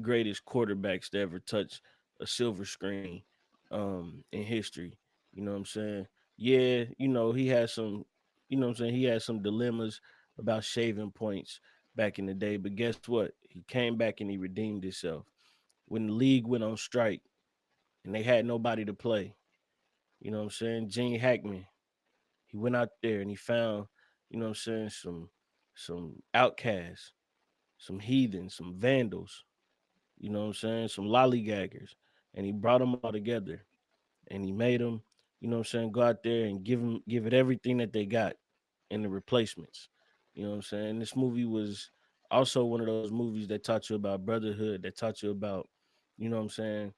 quarterbacks to ever touch a silver screen in history. You know what I'm saying? Yeah, he has some, what I'm saying, he had some dilemmas about shaving points back in the day, but guess what? He came back and he redeemed himself. When the league went on strike and they had nobody to play, you know what I'm saying? Gene Hackman, he went out there and he found, what I'm saying, some outcasts, some heathens, some vandals, you know what I'm saying, some lollygaggers, and he brought them all together and he made them, what I'm saying, go out there and give it everything that they got in the replacements. You know what I'm saying? This movie was also one of those movies that taught you about brotherhood, that taught you about, what I'm saying,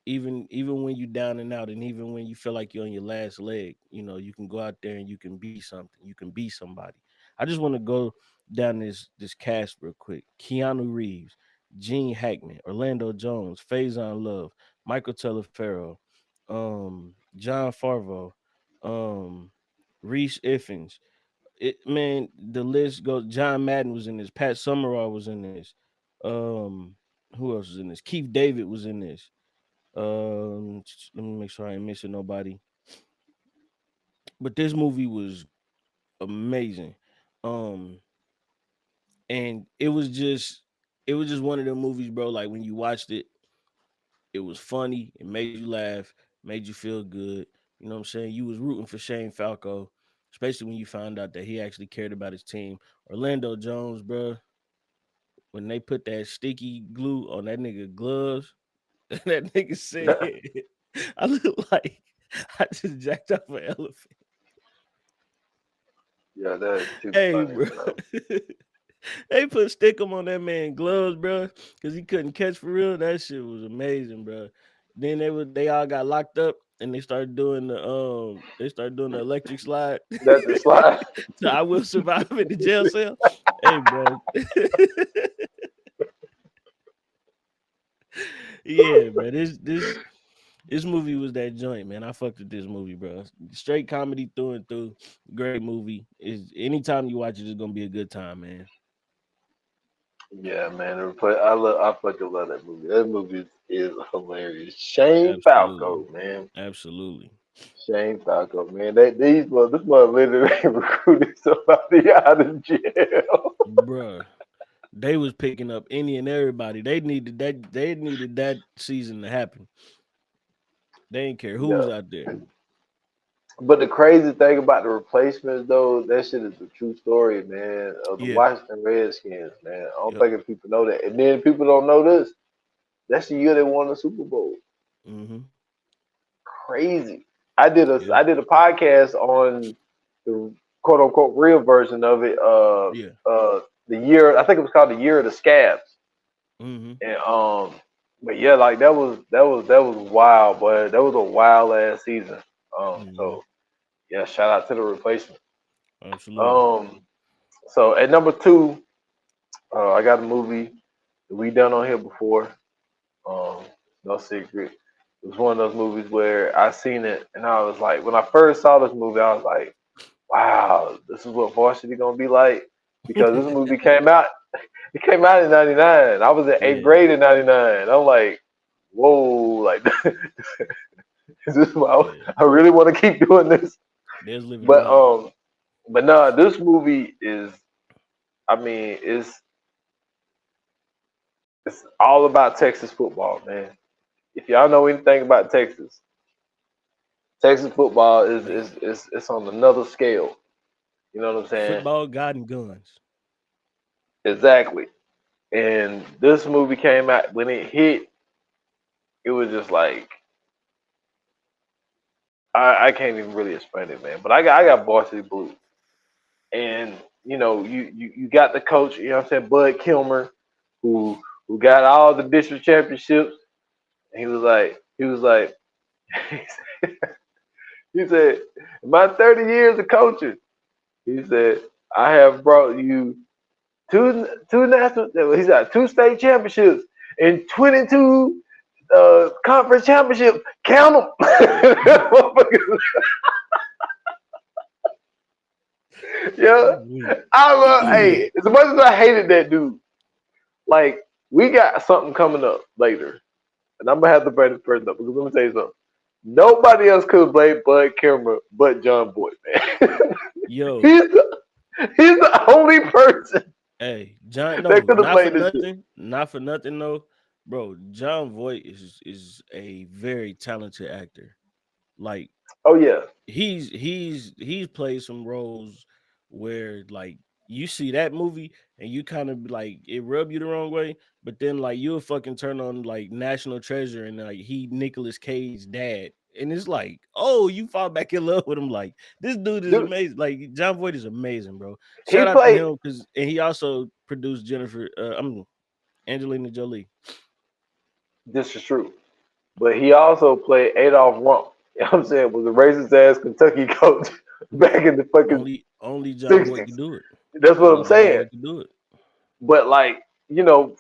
even when you down and out, and even when you feel like you're on your last leg, you can go out there and you can be something. You can be somebody. I just want to go down this cast real quick. Keanu Reeves, Gene Hackman, Orlando Jones, Faison Love, Michael Telefero, John Farvo, um, Reese Iffens. Man, the list goes. John Madden was in this. Pat Summerall was in this. Um, who else was in this? Keith David was in this. Let me make sure I ain't missing nobody. But this movie was amazing. Um, and it was just one of them movies, bro. Like when you watched it, it was funny. It made you laugh, made you feel good. You know what I'm saying? You was rooting for Shane Falco, especially when you found out that he actually cared about his team. Orlando Jones, bro. When they put that sticky glue on that nigga gloves, that nigga said, "I look like I just jacked up an elephant." yeah, that is too Hey, funny, bro. bro. They put stickum on that man gloves, bro, because he couldn't catch for real. That shit was amazing, bro. Then they all got locked up and they started doing the electric slide. That's the slide. So I will survive in the jail cell. Hey, bro. Yeah, man. This movie was that joint, man. I fucked with this movie, bro. Straight comedy through and through. Great movie. Is anytime you watch it, it's gonna be a good time, man. Yeah, man. I fucking love that movie. That movie is hilarious. Shane Absolutely. Falco, man. Absolutely. Shane Falco, man. This mother literally recruited somebody out of jail. Bruh. They was picking up any and everybody. They needed that season to happen. They didn't care who was out there. But the crazy thing about The Replacements, though, that shit is a true story, man, of the Yeah. Washington Redskins, man. I don't Yep. think if people know that. And then people don't know this. That's the year they won the Super Bowl. Mm-hmm. Crazy. I did a Yeah. podcast on the quote unquote real version of it. Yeah. The year, I think it was called the Year of the Scabs. Mm-hmm. And but yeah, like that was wild, boy. That was a wild ass season. So yeah, shout out to The Replacement. Absolutely. So at number 2, I got a movie that we done on here before. No secret. It was one of those movies where I seen it and I was like, when I first saw this movie, I was like, wow, this is what varsity gonna be like. Because this movie came out. It came out in '99. I was in 8th grade in '99. I'm like, whoa, like is this why I really want to keep doing this? But no, this movie is, I mean, it's all about Texas football, man. If y'all know anything about Texas football is on another scale. You know what I'm saying? Football, God, and guns. Exactly. And this movie came out, when it hit, it was just like, I can't even really explain it, man. But I got Varsity Blues. And you know, you got the coach, you know what I'm saying, Bud Kilmer, who got all the district championships. And he was like, he said, in my 30 years of coaching, he said, I have brought you two national, he's got 2 state championships and 22 conference championships. Count them. Yeah, hey, as much as I hated that dude, like, we got something coming up later, and I'm gonna have to bring this person up because let me tell you something. Nobody else could blame Bud Kilmer but John Boyd, man. Yo, he's the only person. Hey, John, no, that could have played this shit. Not for nothing, though, bro. John Voight is a very talented actor. Like, oh yeah, he's played some roles where like you see that movie and you kind of like it rub you the wrong way, but then like you'll fucking turn on like National Treasure and like he Nicolas Cage's dad, and it's like, oh, you fall back in love with him. Like, this dude is amazing. Like, John Voight is amazing, bro. Shout out to him and he also produced Angelina Jolie. This is true, but he also played Adolph Rump. You know what I'm saying? Was a racist ass Kentucky coach back in the fucking only John Boy can do it. That's what I'm saying. Can do it. But like, you know,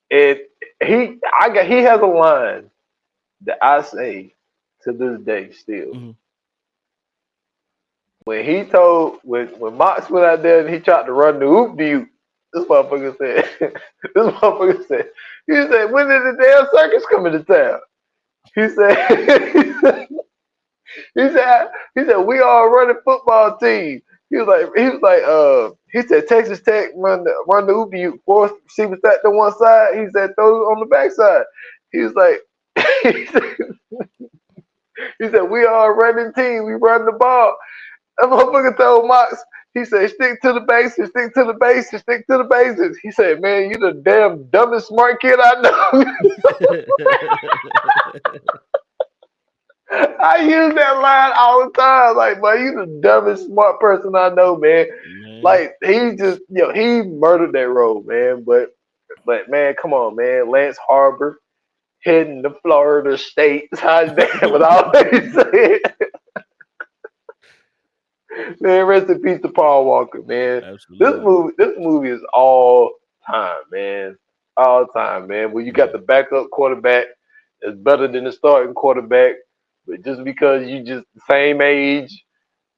he has a line that I say to this day still. Mm-hmm. When Mox went out there and he tried to run the oop de oop, this motherfucker said, he said, when did the damn circus come into town? He said, we are a running football team. He said Texas Tech run the oop de oop. Force she was at the one side. He said throw it on the backside. He was like, he said we are a running team. We run the ball. That motherfucker told Mox. He said stick to the bases, stick to the bases, stick to the bases. He said, man, you the damn dumbest smart kid I know. I use that line all the time. Like, boy, you the dumbest smart person I know, man. Like, he just, he murdered that role, man. But man, come on, man. Lance Harbor, heading to Florida State. Hot damn, was always saying. Man, rest in peace to Paul Walker, man. Absolutely. This movie is all time, man. All time, man. When you got the backup quarterback that's better than the starting quarterback, but just because you just the same age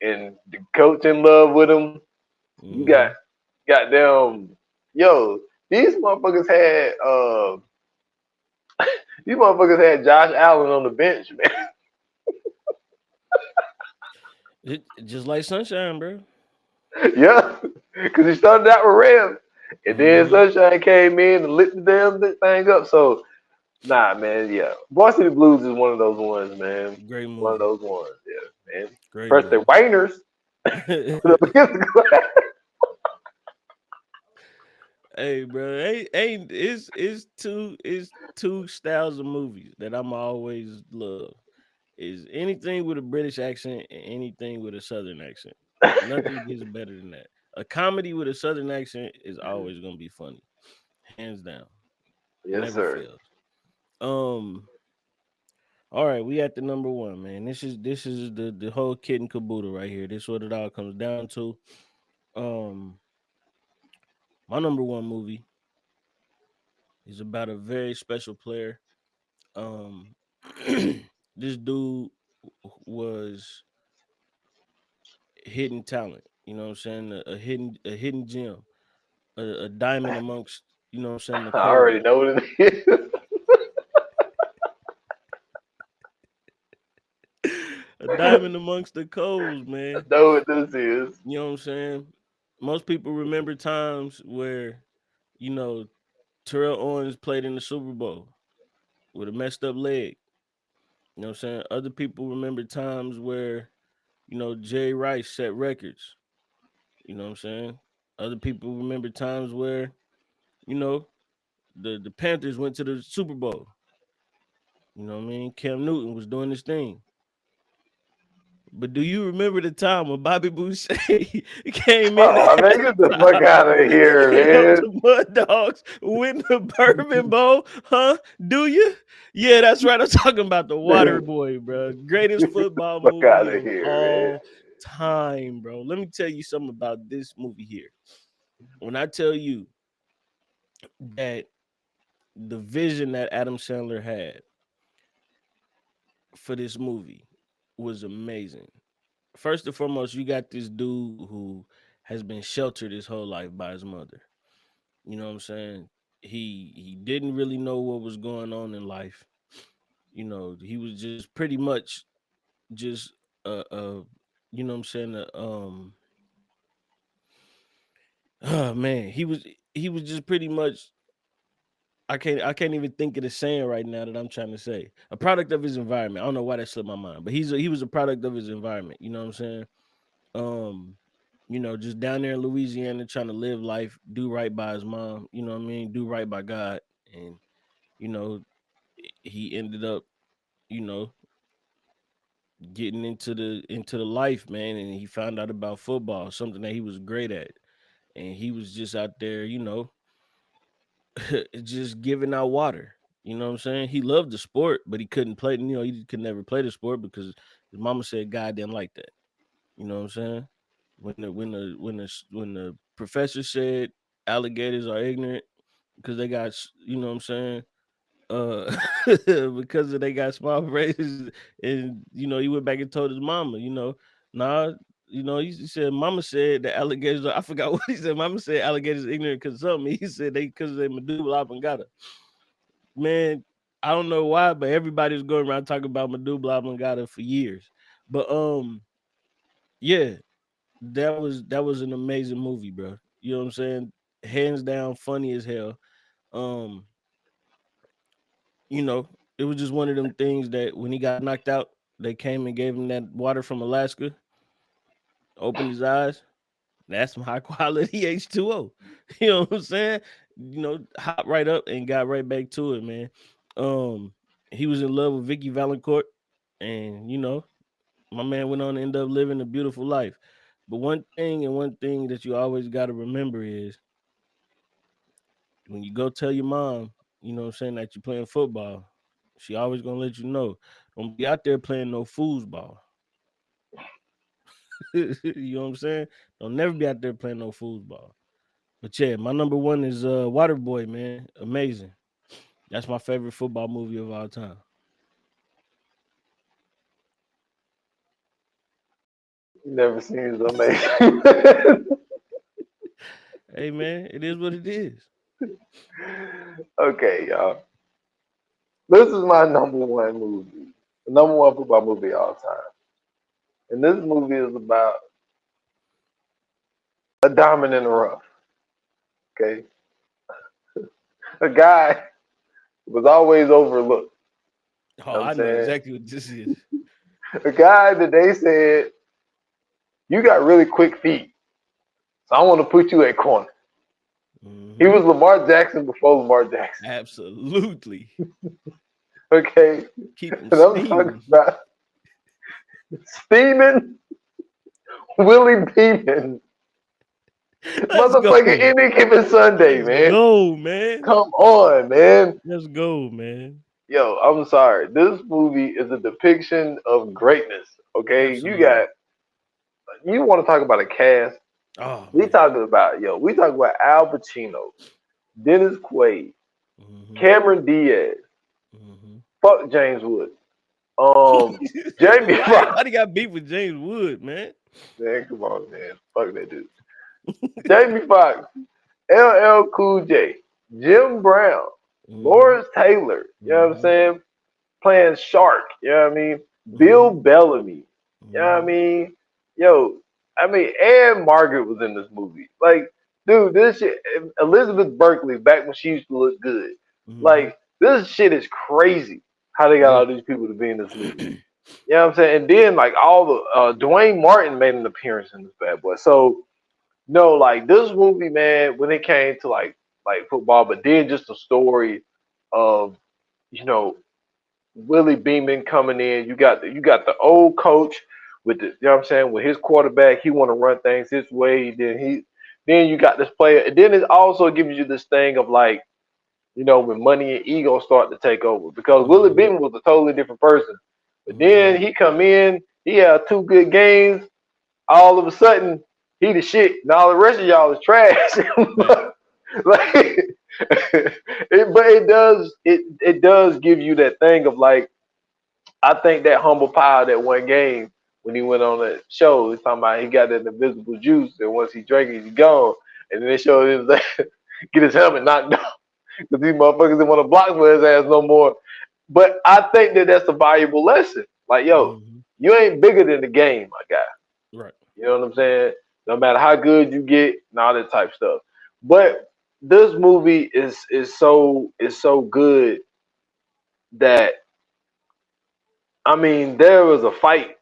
and the coach in love with him, you got Mm-hmm. goddamn yo. These motherfuckers had Josh Allen on the bench, man. Just like Sunshine, bro. Yeah, because he started out with Rev, and then Mm-hmm. Sunshine came in and lit the damn thing up. So nah, man, yeah, Varsity Blues is one of those ones, man. Great One of movie. those ones, yeah, man. Great Preston movie. Whiners put up against the glass. Hey, bro, ain't it's two styles of movies that I'm always love. Is anything with a British accent and anything with a Southern accent. Nothing gets better than that. A comedy with a Southern accent is always gonna be funny, hands down, Yes, never sir. fails. Um, all right, we at the number one, man. This is the whole kit and caboodle right here. This is what it all comes down to. Um, my number one movie is about a very special player. Um, this dude was hidden talent. You know what I'm saying? A hidden gem, a diamond amongst you know what I'm saying the I already coals. know what it is. A diamond amongst the coals, I man. know what this is. You know what I'm saying? Most people remember times where you know Terrell Owens played in the Super Bowl with a messed up leg. You know what I'm saying? Other people remember times where Jay Rice set records. You know what I'm saying? Other people remember times where you know the Panthers went to the Super Bowl. You know what I mean? Cam Newton was doing his thing. But do you remember the time when Bobby Boucher came in Oh at man, get the fuck halftime out of here, and helped man. the Mud Dogs win the Bourbon Bowl? Huh? Do you? Yeah, that's right. I'm talking about the Water Boy, bro. Greatest football Fuck out movie of of here, all time, bro. Let me tell you something about this movie here. When I tell you that the vision that Adam Sandler had for this movie was amazing. First and foremost, you got this dude who has been sheltered his whole life by his mother. You know what I'm saying? He didn't really know what was going on in life. He was just pretty much just you know what I'm saying, oh man, he was just pretty much I can't even think of the saying right now that I'm trying to say. A product of his environment. I don't know why that slipped my mind, but he was a product of his environment. You know what I'm saying? Um, just down there in Louisiana trying to live life, do right by his mom, you know what I mean? Do right by God. And, you know, he ended up, you know, getting into the life, man, and he found out about football, something that he was great at. And he was just out there, just giving out water. You know what I'm saying? He loved the sport, but he couldn't play, he could never play the sport because his mama said God didn't like that. You know what I'm saying? When the professor said alligators are ignorant because they got you know what I'm saying, uh because they got small brains, and he went back and told his mama, nah, he said mama said the alligators I forgot what he said. Mama said alligators ignorant because something. He said they because they medulla oblongata. Man, I don't know why, but everybody was going around talking about medulla oblongata for years. But yeah, that was an amazing movie, bro. You know what I'm saying? Hands down, funny as hell. Um, you know, it was just one of them things that when he got knocked out, they came and gave him that water from Alaska, opened his eyes. That's some high quality H2O. You know what I'm saying? Hop right up and got right back to it, man. Um, he was in love with Vicky Valancourt, and my man went on to end up living a beautiful life. But one thing that you always got to remember is when you go tell your mom, you know what I'm saying, that you're playing football, She always gonna let you know. Don't be out there playing no foosball. You know what I'm saying? Don't never be out there playing no foosball. But yeah, my number one is Waterboy, man. Amazing. That's my favorite football movie of all time. Never seen it. Amazing. Hey man, it is what it is. Okay, y'all. This is my number one movie, the number one football movie of all time. And this movie is about a diamond in the rough. Okay, a guy was always overlooked. Oh, You know what I I'm know saying? exactly what this is. A guy that they said, you got really quick feet, so I want to put you at corner. He Mhm. was Lamar Jackson before Lamar Jackson. Absolutely. Okay, Keep him and I'm talking steaming. about steaming Willie Beeman, Let's go. motherfucking any given Sunday, Let's man. go, man. Come on, man. Let's go, man. Yo, I'm sorry. This movie is a depiction of greatness. Okay, Absolutely. you want to talk about a cast? Oh We man. talking about we talking about Al Pacino, Dennis Quaid, Hmm. Cameron Diaz, Hmm. fuck James Woods, Jamie Why? Foxx. Why they got beef with James Wood, man? Man, come on, man, fuck that dude. Jamie Foxx, LL Cool J, Jim Brown, Hmm. Lawrence Taylor. You know what I'm Hmm. saying? Playing Shark. You know what I mean? Bill Hmm. Bellamy. You know what I Hmm. mean? Yo, I mean, and Margaret was in this movie. Like, dude, this shit. Elizabeth Berkley back when she used to look good. Hmm. Like, this shit is crazy. How they got Yeah. all these people to be in this movie. You know what I'm saying? And then like all the Dwayne Martin made an appearance in this bad boy. So no, like this movie, man, when it came to like football, but then just the story of you know Willie Beeman coming in. You got the old coach with the you know what I'm saying with his quarterback. He want to run things his way. Then you got this player, and then it also gives you this thing of like when money and ego start to take over because Willie Hmm. Beeman was a totally different person. But Hmm. then he come in, he had two good games. All of a sudden, he the shit, and all the rest of y'all is trash. Fact. Like, but it does give you that thing of like I think that humble pie that one game when he went on that show, he's talking about he got that invisible juice, and once he drank it, he's gone. And then they showed him like, get his helmet knocked off because these motherfuckers didn't want to block for his ass no more. But I think that that's a valuable lesson. Like, yo, Hmm. you ain't bigger than the game, my guy. Right. You know what I'm saying? No matter how good you get and all that type stuff. But this movie is so good that I mean there was a fight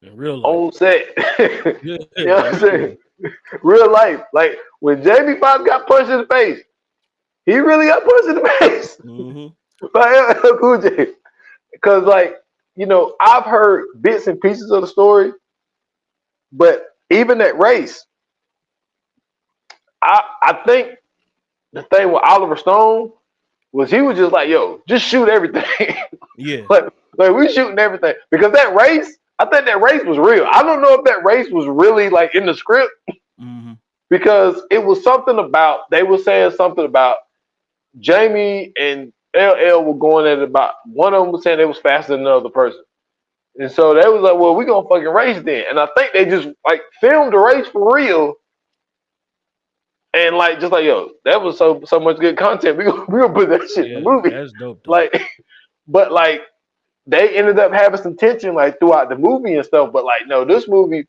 In real life. on set. Yeah. You know what I'm saying? Literally. Real life. Like when Jamie Foxx got punched in the face, he really got punched in the face Hmm. by LL Cool J. Because like, I've heard bits and pieces of the story, but even that race, I think the thing with Oliver Stone was he was just like, yo, just shoot everything. Yeah. like we shooting everything. Because that race, I think that race was real. I don't know if that race was really like in the script Hmm. because it was something about they were saying something about Jamie and LL were going at it about one of them was saying they was faster than the other person. And so they was like, well, we gonna fucking race then. And I think they just like filmed the race for real. And like just like yo, that was so much good content. We gonna put that shit in the Yeah. movie. That's dope though. Like, but like they ended up having some tension like throughout the movie and stuff. But like no, this movie's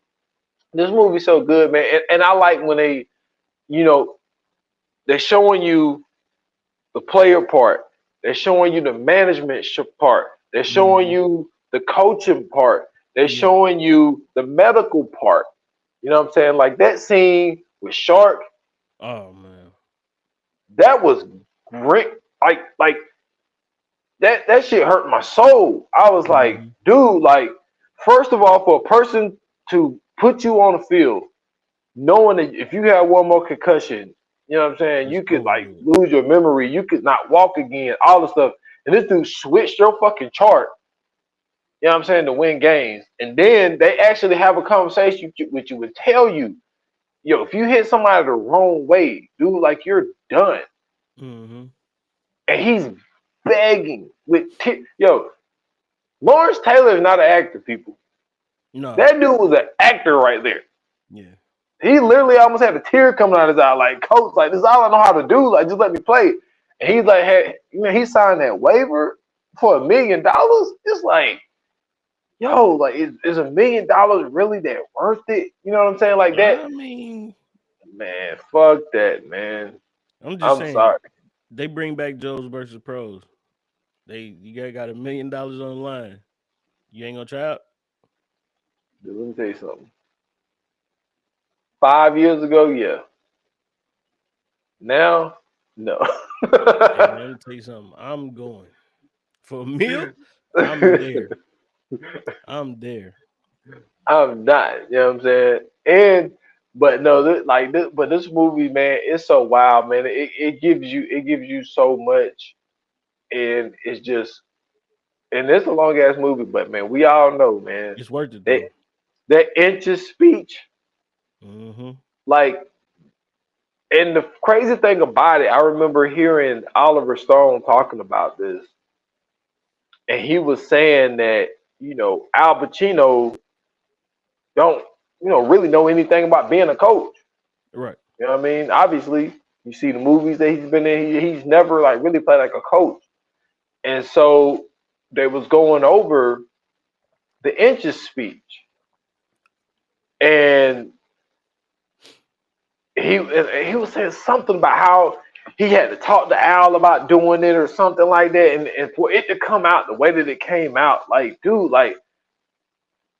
so good, man. And I like when you know, they're showing you the player part. They're showing you the management part. They're showing Hmm. you the coaching part. They're Yeah. showing you the medical part. You know what I'm saying? Like that scene with Shark, Oh man. that was great. Like that shit hurt my soul. I was like, Hmm. dude, like, first of all, for a person to put you on the field, knowing that if you have one more concussion, you know what I'm saying, It's you could over like with. lose your memory, you could not walk again, all the stuff. and this dude switched your fucking chart. You know what I'm saying, to win games, and then they actually have a conversation with you and tell you, yo, if you hit somebody the wrong way, dude, like you're done. Mm-hmm. And he's begging with yo. Lawrence Taylor is not an actor, people. No. That dude was an actor right there. Yeah. He literally almost had a tear coming out of his eye, like, coach, like, this is all I know how to do. Like, just let me play. And he's like, hey, he signed that waiver for $1 million. It's like, yo, like, is $1 million really that worth it? You know what I'm saying? Like that, I mean, man. Fuck that, man. I'm just I'm saying sorry. they bring back Joes versus Pros. You got $1 million on the line. You ain't gonna try out? Dude, let me tell you something. 5 years ago, yeah. Now, no. Hey, let me tell you something. I'm going for a meal. I'm there. I'm there. I'm not. You know what I'm saying? And but no, but this movie, man, it's so wild, man. It gives you so much, and it's just and it's a long ass movie, but man, we all know, man, It's worth it that though. that Inch's speech, Mm-hmm. like, and the crazy thing about it, I remember hearing Oliver Stone talking about this, and he was saying that Al Pacino don't really know anything about being a coach. Right. You know what I mean? Obviously, you see the movies that he's been in. He's never like really played like a coach, and so they was going over the Inches speech, and he was saying something about how he had to talk to Al about doing it or something like that, and for it to come out the way that it came out, like, dude, like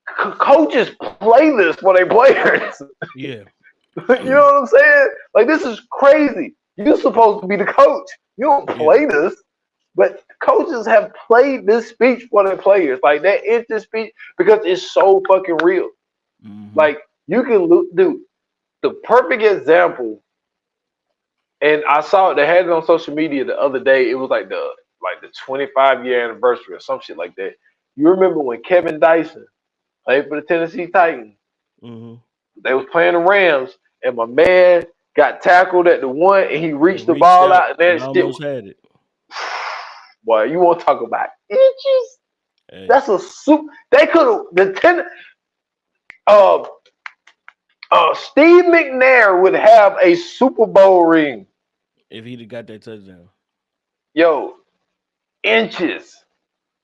coaches play this for their players. Yeah. You know what I'm saying? Like, this is crazy. You're supposed to be the coach. You don't Yeah. play this. But coaches have played this speech for their players. Like, that is the speech because it's so fucking real. Mm-hmm. Like, you can look, dude, the perfect example, and I saw it, they had it on social media the other day. It was like the 25-year anniversary or some shit like that. You remember when Kevin Dyson played for the Tennessee Titans? Mm-hmm. They was playing the Rams, and my man got tackled at the one, and he reached And the reached ball out out, and that and shit almost was, had it. boy, you want to talk about inches? Hey, That's a super. They could have uh Steve McNair would have a Super Bowl ring. if he'd have got that touchdown. Yo, inches.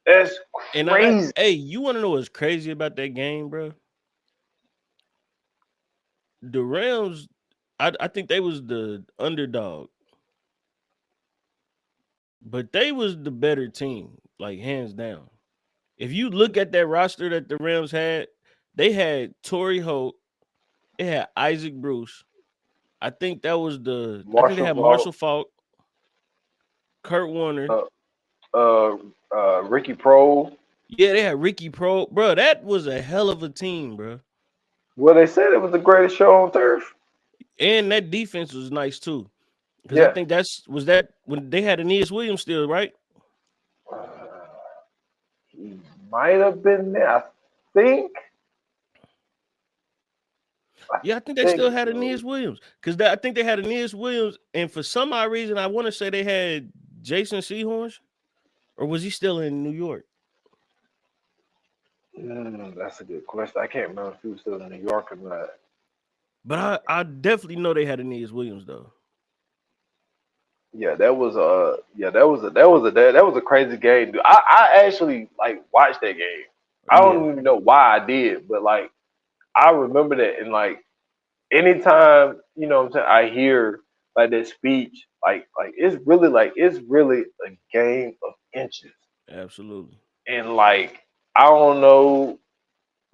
That's And crazy. hey, you want to know what's crazy about that game, bro? The Rams, I think they was the underdog, but they was the better team, like hands down. If you look at that roster that the Rams had, they had Torrey Holt, they had Isaac Bruce. I think they Marshall had Faulk, Marshall Falk, Kurt Warner. uh, Ricky Prohl. Yeah, they had Ricky Pro. Bro, that was a hell of a team, bro. Well, they said it was the greatest show on turf. And that defense was nice too. Because I Yeah. think that when they had Aeneas Williams still, right? Uh, he might have been there. Think. I Yeah, I think they think still had so. Aeneas Williams. Because I think they had Aeneas Williams, and for some odd reason, I want to say they had Jason Sehorns, or was he still in New York? That's a good question. I can't remember if he was still in New York or not. But I definitely know they had Aeneas Williams though. Yeah, that was a crazy game, dude. I actually like watched that game. I Yeah, don't even know why I did, but like I remember that, and like anytime what I'm saying, I hear like that speech, like it's really a game of inches, absolutely. and like I don't know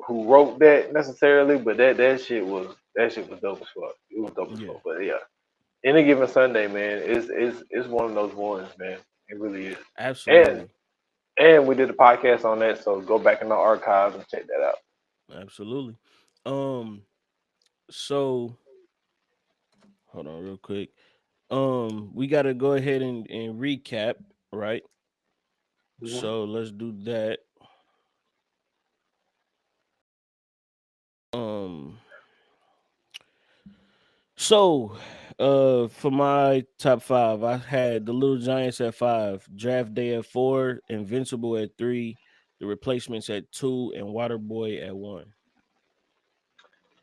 who wrote that necessarily, but that shit was dope as fuck. It was dope as Yeah, fuck. But yeah, any given Sunday, man, is one of those ones, man. It really is. And absolutely. and we did a podcast on that, so go back in the archives and check that out. Absolutely. Um, so hold on real quick. We gotta go ahead and recap, right? So let's do that. Um. So, for my top five, I had the Little Giants at 5, Draft Day at 4, Invincible at 3, The Replacements at 2, and Waterboy at 1.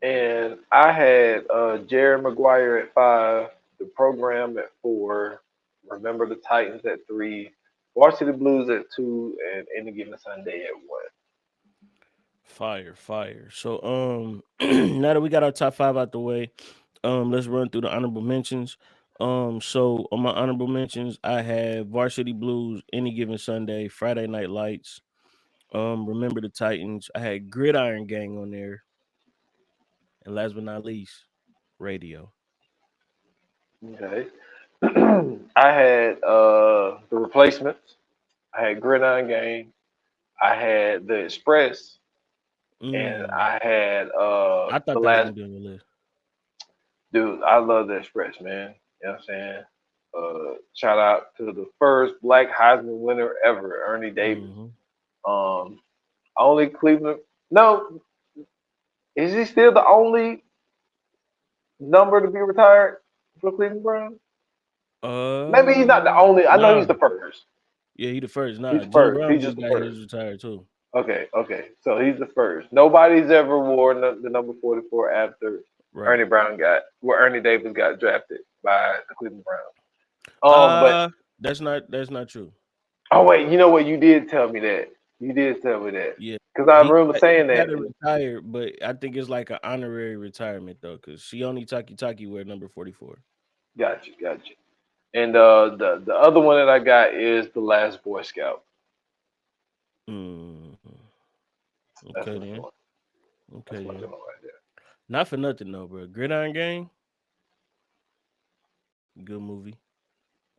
And I had Jerry Maguire at 5, The Program at 4, Remember the Titans at 3, Varsity Blues at 2, and Any Given Sunday at 1. Fire, fire. So, now that we got our top 5 out the way, let's run through the honorable mentions. So on my honorable mentions, I have Varsity Blues, Any Given Sunday, Friday Night Lights, Remember the Titans. I had Gridiron Gang on there, and last but not least, Radio. Okay. I had The Replacements, I had Gridiron Gang, I had The Express, and Mm, I had I The thought that was Last. gonna be on your list. Dude, I love The Express, man. You know what I'm saying? Shout out to the first black Heisman winner ever, Ernie Davis. Hmm. Um, only Cleveland. No, is he still the only number to be retired for Cleveland Browns? Maybe he's not the only. I know he's Nah, the first. yeah, he the first. He's Nah, the Jim first. Brown He's just just the got his first. retired too. Okay, okay. So he's the first. Nobody's ever worn the number 44 after Right. Ernie Davis got drafted by the Cleveland Browns. But That's not true. oh wait, you know what? You did tell me that. You did tell me that Yeah, because I remember he saying got that. to retire, but I think it's like an honorary retirement though, because Shioni Taki wear number 44. Got you, got you. And the other one that I got is the Last Boy Scout. Mm. That's Okay my then. joint. That's Okay my then. joint right there. Not for nothing though, bro. Gridiron Gang, good movie.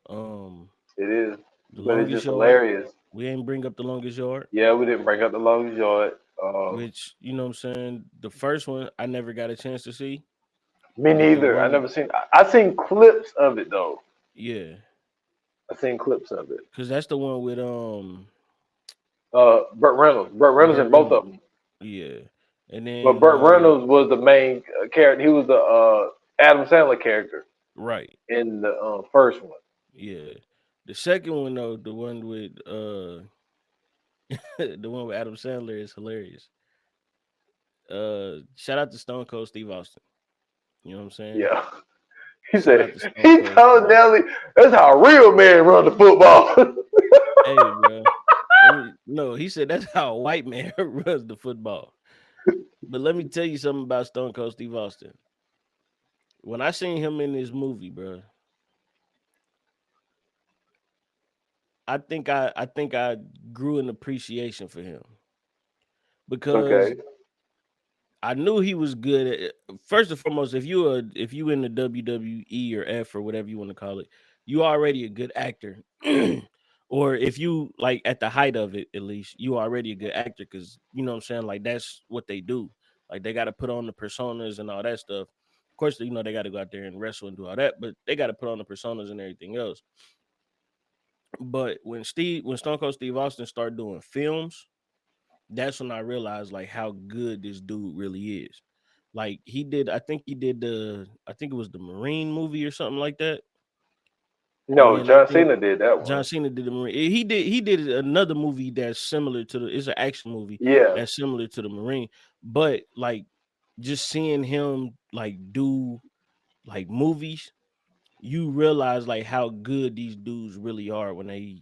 Um, It is, The but it's Longest just Yard. hilarious. We ain't bring up The Longest Yard, Yeah, we didn't bring up the longest yard. which you know what I'm saying. The first one I never got a chance to see, Me but the neither. I one, never seen. I seen clips of it though. yeah, I seen clips of it. because that's the one with Burt Reynolds. Burt Reynolds Burt in both of Reynolds, them. yeah, and But then Burt Reynolds was the main character. He was the Adam Sandler character right, in the first one. yeah. The second one though, the one with the one with Adam Sandler is hilarious. Shout out to Stone Cold Steve Austin. You know what I'm saying? Yeah. He Shout out said to Stone he Cold Steve told Austin. Nelly that's how a real man run the football. Hey, bro. No, he said that's how a white man runs the football. But let me tell you something about Stone Cold Steve Austin. When I seen him in this movie, bro, I think I grew an appreciation for him because Okay. I knew he was good at it. First and foremost, if you in the WWE or F or whatever you want to call it, you already a good actor. Or if you like at the height of it, at least you already a good actor because you know what I'm saying. Like that's what they do. Like they got to put on the personas and all that stuff. Of course, you know they got to go out there and wrestle and do all that, but they got to put on the personas and everything else. But when Stone Cold Steve Austin started doing films, that's when I realized like how good this dude really is. Like I think it was the Marine movie or something like that. And No, then I John think Cena did that John one. Cena did the Marine. He did another movie that's similar to the it's an action movie Yeah. that's similar to the Marine. But like just seeing him like do like movies, you realize like how good these dudes really are when they,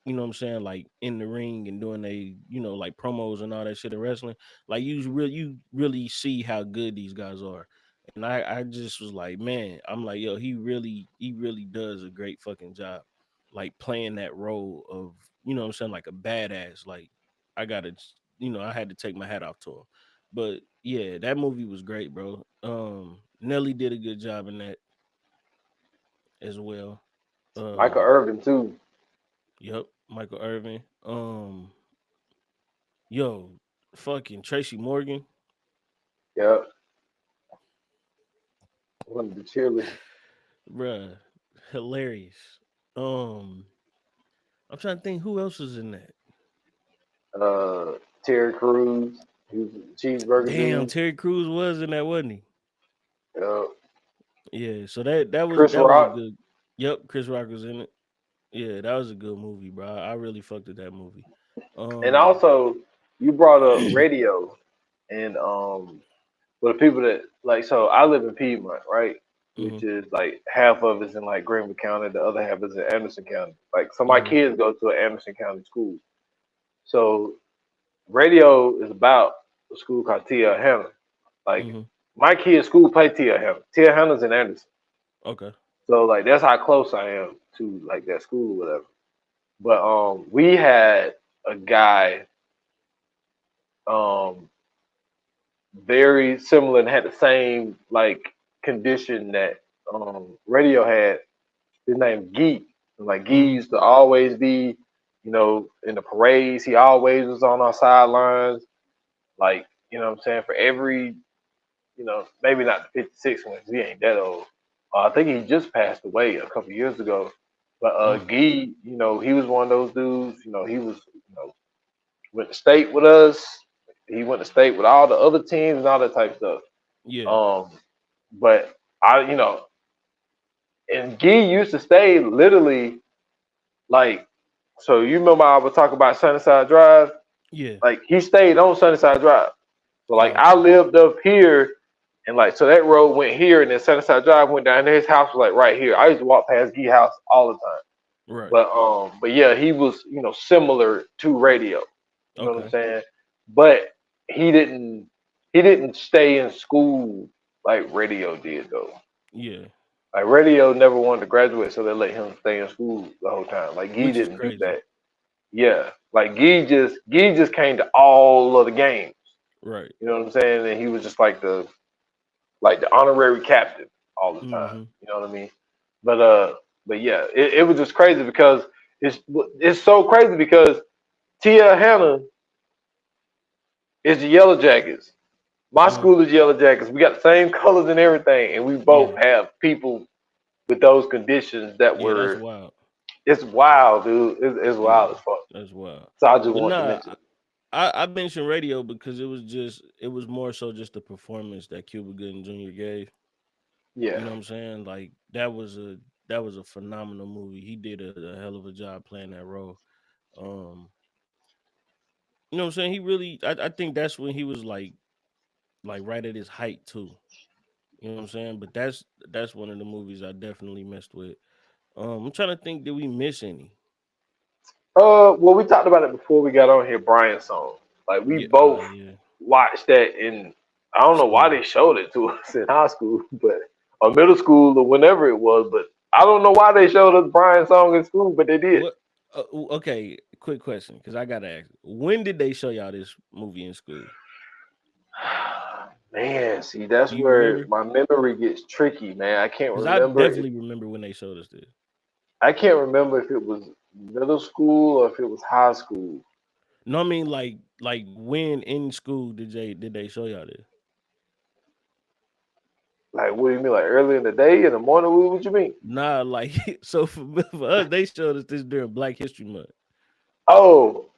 you know what I'm saying, like in the ring and doing they, like promos and all that shit in wrestling. Like you really see how good these guys are. And I just was like, man, I'm like, yo, he really does a great fucking job, like playing that role of, you know what I'm saying, like a badass. Like I gotta, I had to take my hat off to him. But yeah, that movie was great, bro. Nelly did a good job in that as well. Michael Um, Irvin too. yep, Michael Irvin. Yo, fucking Tracy Morgan, Yeah. One of the chillest. bruh, hilarious. Um, I'm trying to think who else was in that. Terry Crews, he was a cheeseburger Damn, dude. Terry Crews was in that, wasn't he? Uh, Yeah. So that was Chris a Rock. good. Yep, Chris Rock was in it. Yeah, that was a good movie, bro. I really fucked with that movie. And Um, also, you brought up radio, and for the people that like, so I live in Piedmont, right? mhm, Which is like half of it's in like Greenville County, the other half is in Anderson County. Like, so my mhm, kids go to an Anderson County school. So radio is about a school called T.L. Hanna. Like, mhm. my kids' school play T.L. Hanna. T.L. Hanna's in Anderson. Okay. So like that's how close I am to like that school or whatever. But we had a guy um very similar and had the same like condition that radio had. His name Gee. And, like Gee Mhm. used to always be, in the parades. He always was on our sidelines. Like, what I'm saying, for every, maybe not the 56 ones. He ain't that old. I think he just passed away a couple years ago. But Mm. Gee, he was one of those dudes. He was, went to state with us. He went to state with all the other teams and all that type of stuff. Yeah. But and Gee used to stay literally like, so you remember I was talking about Sunnyside Drive? Yeah. Like, he stayed on Sunnyside Drive. So like Oh, I okay. lived up here, and like so that road went here, and then Sunnyside Drive went down. And his house was like right here. I used to walk past Gee house all the time. Right. But yeah, he was similar to radio. You know what I'm Okay. saying? But he didn't stay in school like radio did though. Yeah. Like radio never wanted to graduate, so they let him stay in school the whole time. Like Gee Which is didn't do crazy. that. Yeah, like Gee just came to all of the games. Right. You know what I'm saying? And he was just like the honorary captain all the time. Mm-hmm. You know what I mean? But yeah, it was just crazy because it's so crazy because T.L. Hanna is the Yellow Jackets. My Mm. school is Yellow Jackets. We got the same colors and everything, and we both Yeah. have people with those conditions that Yeah. That's were. wild. It's wild, dude. It's Yeah. wild as fuck. That's wild. So I just But wanted to nah, mention. I mentioned radio because it was more so just the performance that Cuba Gooding Jr. gave. You Yeah. know what I'm saying? Like that was a phenomenal movie. He did a hell of a job playing that role. Um, you know what I'm saying? He really I think that's when he was like right at his height too. You know what I'm saying? But that's one of the movies I definitely messed with. I'm trying to think, did we miss any? Well, we talked about it before we got on here. Brian's song. Like we Yeah, both yeah. watched that in. I don't know why School. they showed it to us in high school, but or middle school or whenever it was. But I don't know why they showed us Brian's song in school, but they did. What? Okay, quick question, because I gotta ask. When did they show y'all this movie in school? Man, see, that's Do you where remember? my memory gets tricky, man. I can't Because I remember. definitely remember when they showed us this. I can't remember if it was middle school or if it was high school. No, I mean like when in school did they show y'all this? Like, what do you mean? Like early in the day, in the morning? What you mean? Nah, like so for us, they showed us this during Black History Month. Oh,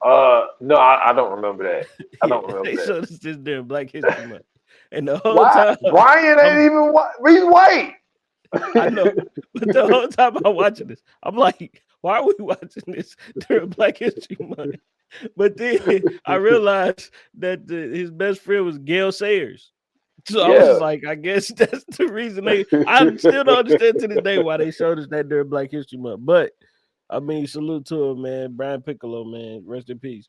no, I don't remember that. I Yeah, don't remember they that. showed us this during Black History Month, and the whole Why? time Brian ain't I'm even white. He's white. I know, but the whole time I'm watching this, I'm like, why are we watching this during Black History Month? But then I realized that his best friend was Gail Sayers. So I was Yeah. like, I guess that's the reason I still don't understand to this day why they showed us that during Black History Month. But I mean, salute to him, man. Brian Piccolo, man. Rest in peace.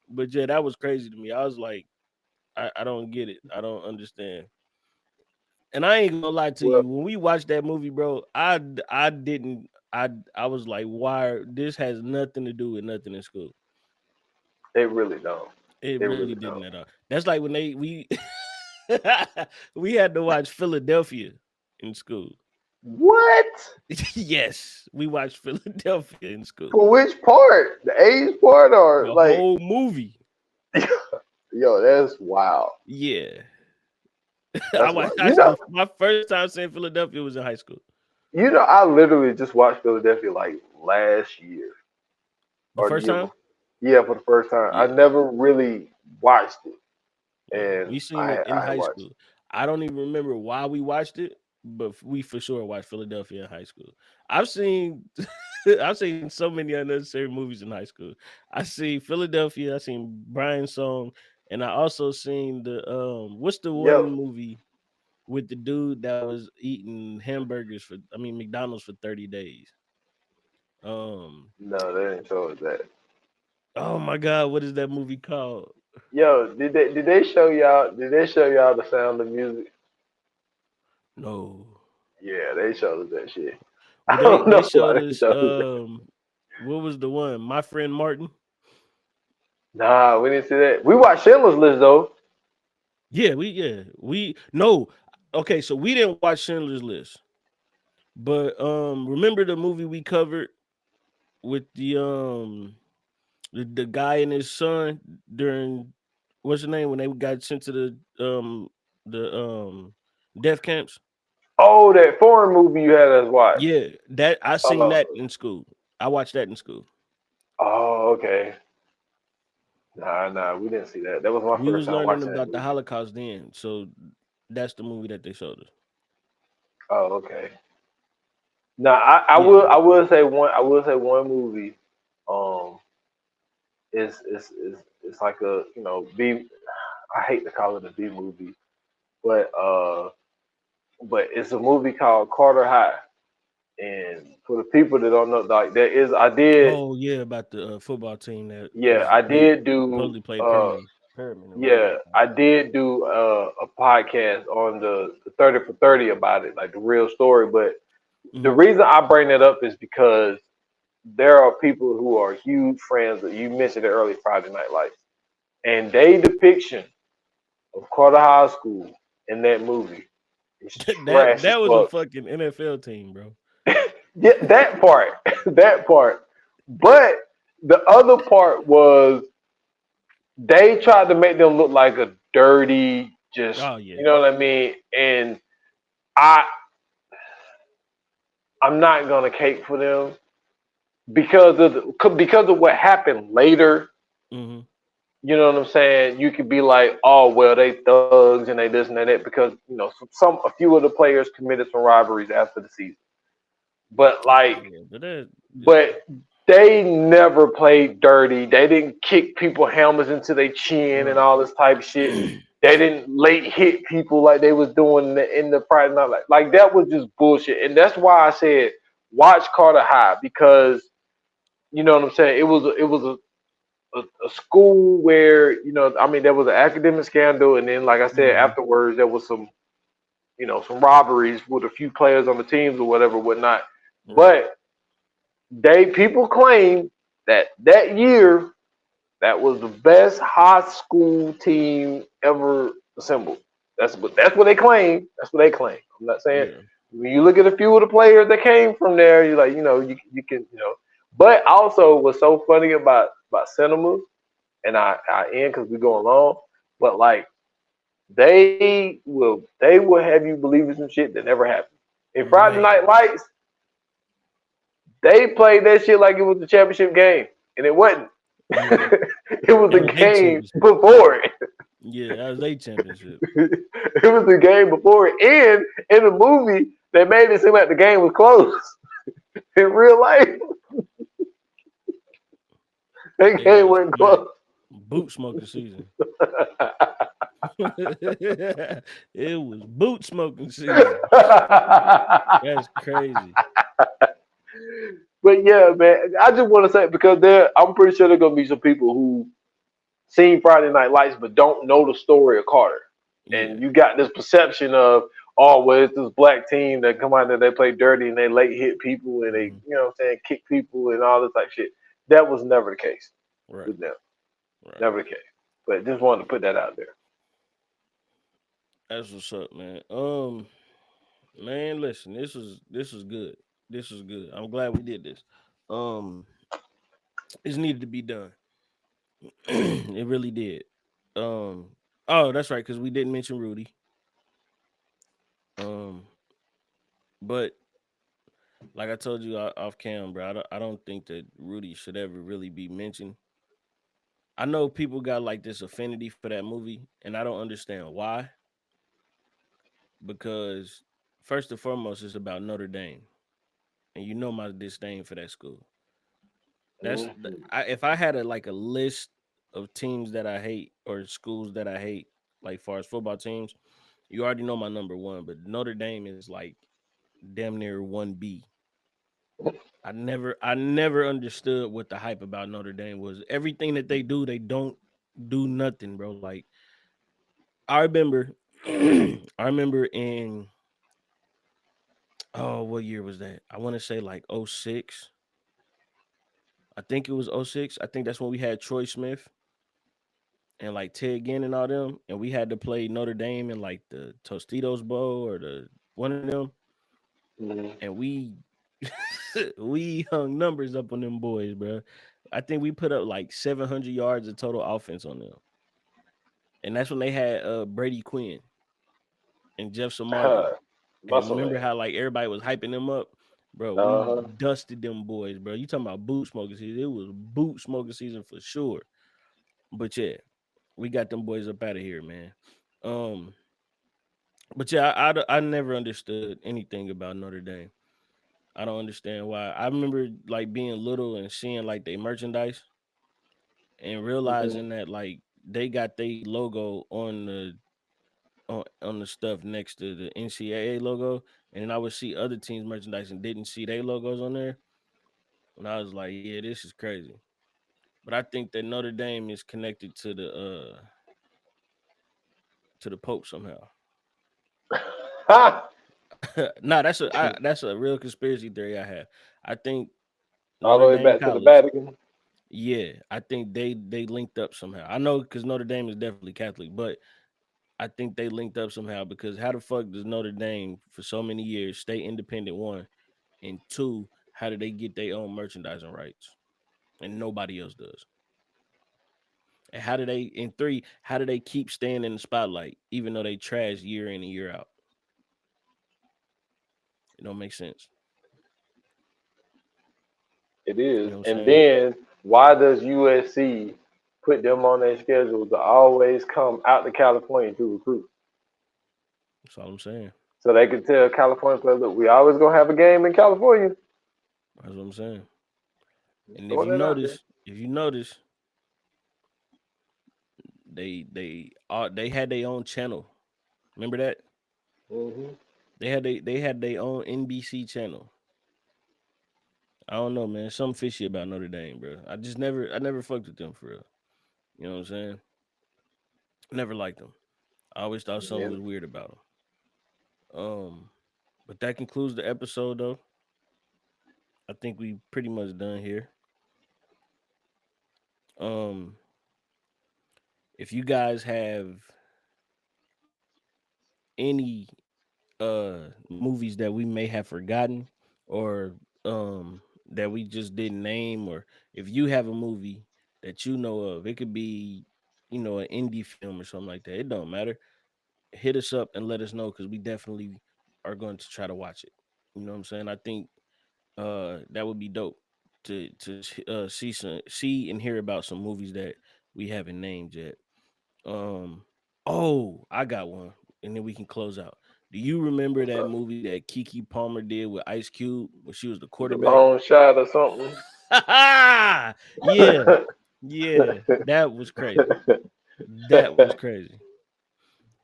But yeah, that was crazy to me. I was like, I don't get it. I don't understand. And I ain't gonna lie to Well, you. When we watched that movie, bro, I didn't I was like, why this has nothing to do with nothing in school. they really don't. It They really really didn't don't. at all. That's like when we we had to watch Philadelphia in school. What? Yes, we watched Philadelphia in school. For which part? The age part, or The like? whole movie. Yo, that's wild. Yeah. I That's watched wild. high school. My first time seeing Philadelphia was in high school. I literally just watched Philadelphia like last year. The or the first year time? before. Yeah, for the first time. I Yeah, never really watched it, yeah. and We seen it in I had high watched. school. I don't even remember why we watched it, but we for sure watched Philadelphia in high school. I've seen I've seen so many unnecessary movies in high school. I seen Philadelphia, I seen Brian's Song, and I also seen the what's the one Yep. movie with the dude that was eating hamburgers McDonald's for 30 days. Um No, they didn't show us that. oh my god, what is that movie called? Yo, did they show y'all? Did they show y'all the Sound of Music? No. Yeah, they showed us that shit. Well, I they don't they know why showed they us showed us that. what was the one? My Friend Martin. Nah, we didn't see that. We watched Schindler's List though. We no. Okay, so we didn't watch Schindler's List, but remember the movie we covered with the guy and his son during what's the name when they got sent to the death camps? Oh, that foreign movie you had us watch. Yeah, that I seen Uh, that in school. I watched that in school. oh, okay. Nah, we didn't see that. That was my We first was time learning watching that about the movie. Holocaust then, so that's the movie that they showed us. Oh, okay. Now Yeah. I will say one movie um is like a B. I hate to call it a B movie, but it's a movie called Carter High. And for the people that don't know, like there is, Oh yeah, about the football team that yeah, was I they did do, supposedly played Permian or whatever yeah, they call I did do a podcast on the 30 for 30 about it, like the real story. But it. the reason I bring that up is because there are people who are huge fans of, you mentioned it earlier, Friday Night Lights, and they depiction of Carter High School in that movie is that trash as that was a fuck. fucking NFL team, bro. Yeah, that part, that part. But the other part was they tried to make them look like a dirty, just Oh yeah. you know what I mean. And I, I'm not gonna cape for them because of what happened later. hmm You know what I'm saying? You could be like, oh well, they thugs and they this and that because some a few of the players committed some robberies after the season. But Oh like yeah, but that but they never played dirty. They didn't kick people helmets into their chin and right. all this type of shit. They didn't late hit people like they was doing in the Friday night. Like that was just bullshit. And that's why I said watch Carter High because you know what I'm saying. It was a school where I mean there was an academic scandal and then like I said hmm afterwards there was some robberies with a few players on the teams or whatever whatnot. Right. But they people claim that year that was the best high school team ever assembled. That's what they claim. That's what they claim. I'm not saying Yeah. when you look at a few of the players that came from there, you're like, you can. But also, what's so funny about cinema, and I end because we go along, but like they will have you believe in some shit that never happened. In Friday Night Man. Lights, they played that shit like it was the championship game, and it wasn't. Yeah. It was That a was their game championship. before it. Yeah, that was their championship. It was the game before it. And in the movie, they made it seem like the game was close. In real life, But that they game wasn't straight close. boot smoking season. It was boot smoking season. That's crazy. But yeah, man, I just want to say because I'm pretty sure there are gonna be some people who seen Friday Night Lights but don't know the story of Carter, Yeah. and you got this perception of, oh well, it's this black team that come out there, they play dirty and they late hit people and they hmm what I'm saying, kick people and all this type of shit. That was never the case Right. with them, Right. never the case. But just wanted to put that out there. That's what's up, man. Man, listen, this was good. This was good. I'm glad we did this. Um, this needed to be done. It really did. Um, oh, that's right, because we didn't mention Rudy. Um, but Like I told you off cam, bro. I don't think that Rudy should ever really be mentioned. I know people got like this affinity for that movie, and I don't understand why. Because first and foremost, it's about Notre Dame, and you know my disdain for that school. Mhm. If I had a list of teams that I hate or schools that I hate, like far as football teams, you already know my number one. But Notre Dame is like damn near 1B. I never understood what the hype about Notre Dame was. Everything that they don't do nothing, bro. Like I remember, I remember in what year was that? I want to say like '06. I think it was '06. I think that's when we had Troy Smith and like Ted Ginn and all them, and we had to play Notre Dame in like the Tostitos Bowl or the one of them, Mhm. and we we hung numbers up on them boys, bro. I think we put up like 700 yards of total offense on them, and that's when they had Brady Quinn and Jeff Samardzija. And Muscle remember man. how like everybody was hyping them up, bro? We Uh dusted them boys, bro. You talking about boot smoking season? It was boot smoking season for sure. But yeah, we got them boys up out of here, man. Um, but yeah, I never understood anything about Notre Dame. I don't understand why. I remember like being little and seeing like they merchandise and huh. realizing that like they got their logo on the stuff next to the NCAA logo, and then I would see other teams merchandise and didn't see their logos on there, and I was like, yeah, this is crazy. But I think that Notre Dame is connected to the Pope somehow. Nah, that's a real conspiracy theory I have. I think All the Notre way Dame back to the College. Vatican. Yeah, I think they linked up somehow. I know because Notre Dame is definitely Catholic, but I think they linked up somehow because how the fuck does Notre Dame for so many years stay independent? One and two, how do they get their own merchandising rights and nobody else does? And how do they? And three, how do they keep staying in the spotlight even though they trash year in and year out? It don't make sense. It You is. know what I'm And saying? then why does USC put them on their schedule to always come out to California to recruit? That's all I'm saying. So they can tell California players, look, we always gonna have a game in California. That's what I'm saying. Just And throwing that out there. if you notice, they had their own channel. Remember that? Hmm. They had their own NBC channel. I don't know, man. Something fishy about Notre Dame, bro. I never fucked with them for real. You know what I'm saying? Never liked them. I always thought something Yeah, was weird about them. But that concludes the episode, though. I think we pretty much done here. Um, if you guys have any movies that we may have forgotten or that we just didn't name, or if you have a movie that you know of, it could be an indie film or something like that. It don't matter. Hit us up and let us know because we definitely are going to try to watch it. You know what I'm saying? I think that would be dope to see and hear about some movies that we haven't named yet. Um, oh, I got one, and then we can close out. Do you remember what's that up? movie that Kiki Palmer did with Ice Cube when she was the The quarterback? long shot or something. Yeah, yeah, that was crazy. That was crazy.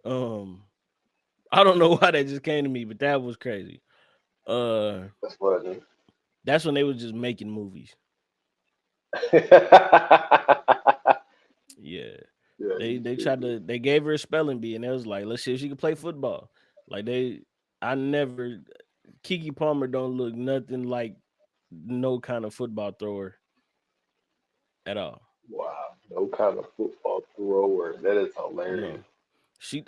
Um, I don't know why that just came to me, but that was crazy. Uh, That's funny. that's when they was just making movies. Yeah, Yeah, they he's they tried stupid. to they gave her a spelling bee, and they was like, let's see if she can play football. Like I never Kiki Palmer don't look nothing like no kind of football thrower at all. Wow, no kind of football thrower. That is hilarious. No.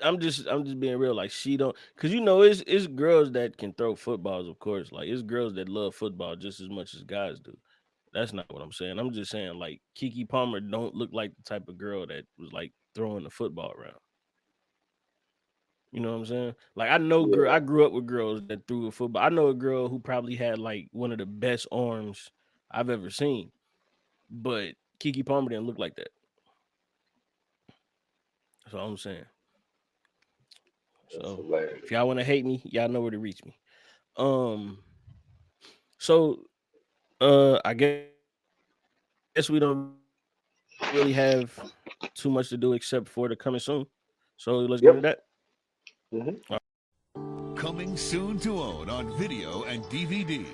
I'm just being real. Like she don't cause it's girls that can throw footballs, of course. Like it's girls that love football just as much as guys do. That's not what I'm saying. I'm just saying like Kiki Palmer don't look like the type of girl that was like throwing the football around. You know what I'm saying? Like I know girl, Yeah. I grew up with girls that threw a football. I know a girl who probably had like one of the best arms I've ever seen, but Kiki Palmer didn't look like that. That's all I'm saying. That's So if hilarious. y'all want to hate me, y'all know where to reach me. Um, so I guess we don't really have too much to do except for the coming soon. So let's get into that. Yep. All right. Hmm. Coming soon to own on video and DVD.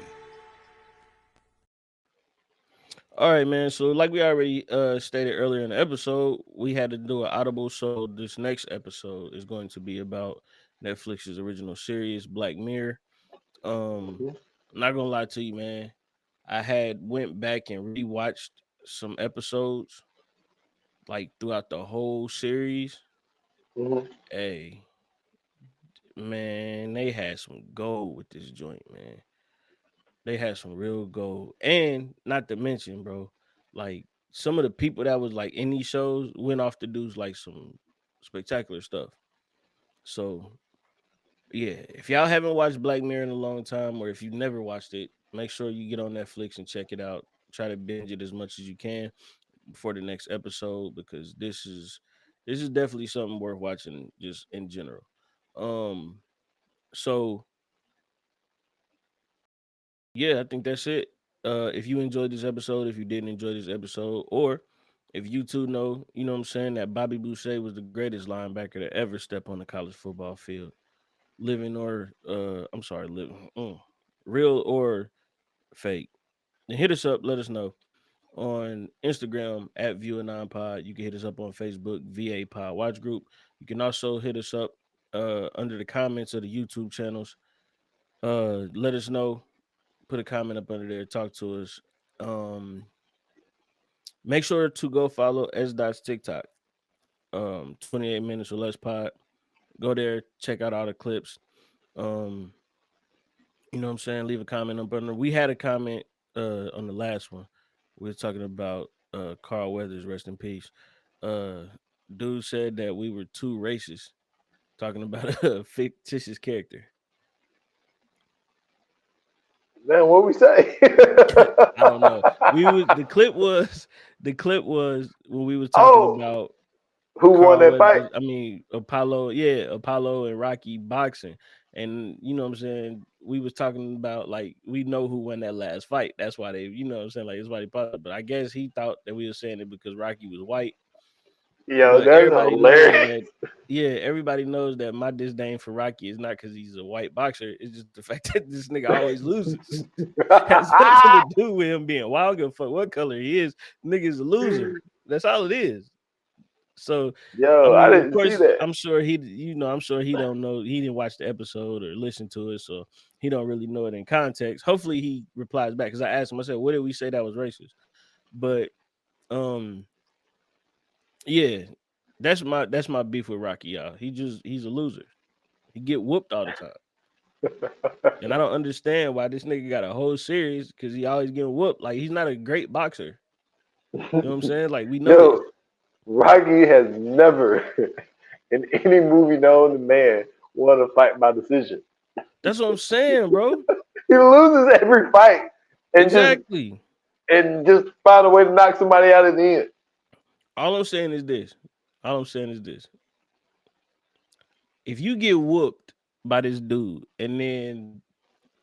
All right, man. So like we already stated earlier in the episode, we had to do an audible. So this next episode is going to be about Netflix's original series, Black Mirror. Um, I'm not gonna lie to you, man. I had went back and rewatched some episodes like throughout the whole series. Hmm. Hey, man, they had some gold with this joint, man. They had some real gold. And not to mention, bro, like some of the people that was like in these shows went off to do like some spectacular stuff. So yeah, if y'all haven't watched Black Mirror in a long time, or if you've never watched it, make sure you get on Netflix and check it out. Try to binge it as much as you can before the next episode because this is definitely something worth watching just in general. Um, so yeah, I think that's it. If you enjoyed this episode, if you didn't enjoy this episode, or if you two know, you know what I'm saying, that Bobby Boucher was the greatest linebacker to ever step on the college football field, living or I'm sorry, living, real or fake, then hit us up. Let us know on Instagram at ViewerNinePod. You can hit us up on Facebook, VA Pod Watch Group. You can also hit us up under the comments of the YouTube channels. Let us know. Put a comment up under there. Talk to us. Um, Make sure to go follow S Dot's TikTok. 28 minutes or less pod. Go there, check out all the clips. Um, you know what I'm saying? Leave a comment up under. We had a comment on the last one. We were talking about Carl Weathers, rest in peace. Uh Dude said that we were too racist, talking about a fictitious character. Man, what we say? I don't know. We was the clip was when we was talking Oh, about who won Carl that fight? Weathers, I mean Apollo, yeah, Apollo and Rocky boxing. And you know what I'm saying? We was talking about like we know who won that last fight. That's why they, you know what I'm saying, like that's why they paused. But I guess he thought that we were saying it because Rocky was white. Yo, But that's everybody knows hilarious. that, yeah, everybody knows that my disdain for Rocky is not because he's a white boxer. It's just the fact that this nigga always loses. Has nothing to do with him being wild. I don't give a fuck what color he is. Nigga's a loser. That's all it is. So I Yo, I mean, of didn't see course, that. I'm sure he, I'm sure he don't know. He didn't watch the episode or listen to it, so he don't really know it in context. Hopefully, he replies back because I asked him. I said, "What did we say that was racist?" But um, yeah, that's my beef with Rocky, y'all. He's a loser. He get whooped all the time, and I don't understand why this nigga got a whole series because he always getting whooped. Like he's not a great boxer. You know what I'm saying? Like we know this. Yo, Rocky has never, in any movie known to man, won a fight by decision. That's what I'm saying, bro. He loses every fight and just Exactly. and just find a way to knock somebody out at the end. All I'm saying is this. All I'm saying is this. If you get whooped by this dude and then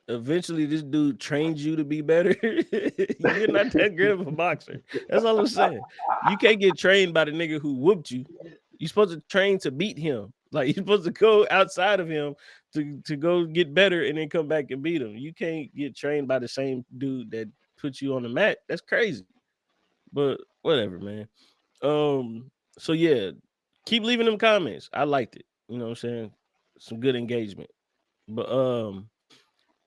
eventually this dude trains you to be better, you're not that great of a boxer. That's all I'm saying. You can't get trained by the nigga who whooped you. You're supposed to train to beat him. Like you're supposed to go outside of him to go get better and then come back and beat him. You can't get trained by the same dude that put you on the mat. That's crazy. But whatever, man. So yeah, keep leaving them comments. I liked it. You know what I'm saying? Some good engagement. But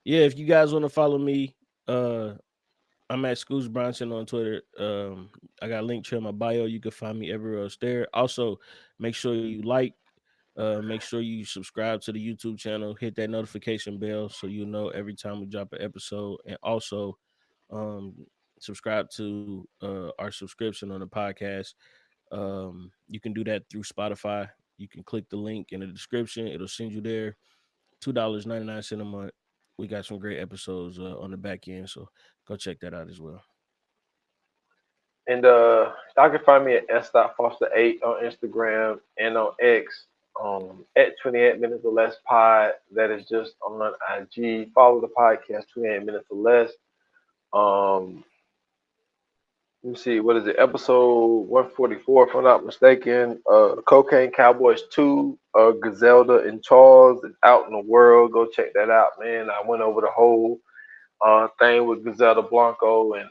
yeah, if you guys want to follow me, I'm at Scoots Bronson on Twitter. I got a link to my bio. You can find me everywhere else there. Also, make sure you like, make sure you subscribe to the YouTube channel, hit that notification bell so you know every time we drop an episode, and also um subscribe to our subscription on the podcast. You can do that through Spotify. You can click the link in the description. It'll send you there. $2.99 a month. We got some great episodes on the back end, so go check that out as well. And y'all can find me at s.foster8 on Instagram and on X at 28 minutes or less pod. That is just on IG. Follow the podcast 28 minutes or less. Let me see, what is it? Episode 144, if I'm not mistaken. Cocaine Cowboys 2, Griselda and Charles is out in the world. Go check that out, man. I went over the whole thing with Griselda Blanco and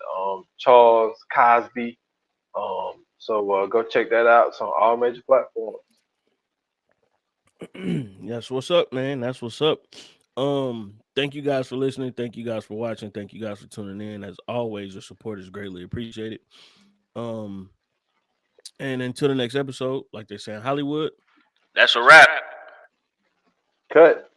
Charles Cosby. So go check that out. It's on all major platforms. That's what's up, man. That's what's up. Thank you guys for listening. Thank you guys for watching. Thank you guys for tuning in. As always, your support is greatly appreciated. And until the next episode, like they say in Hollywood, that's a wrap. Cut.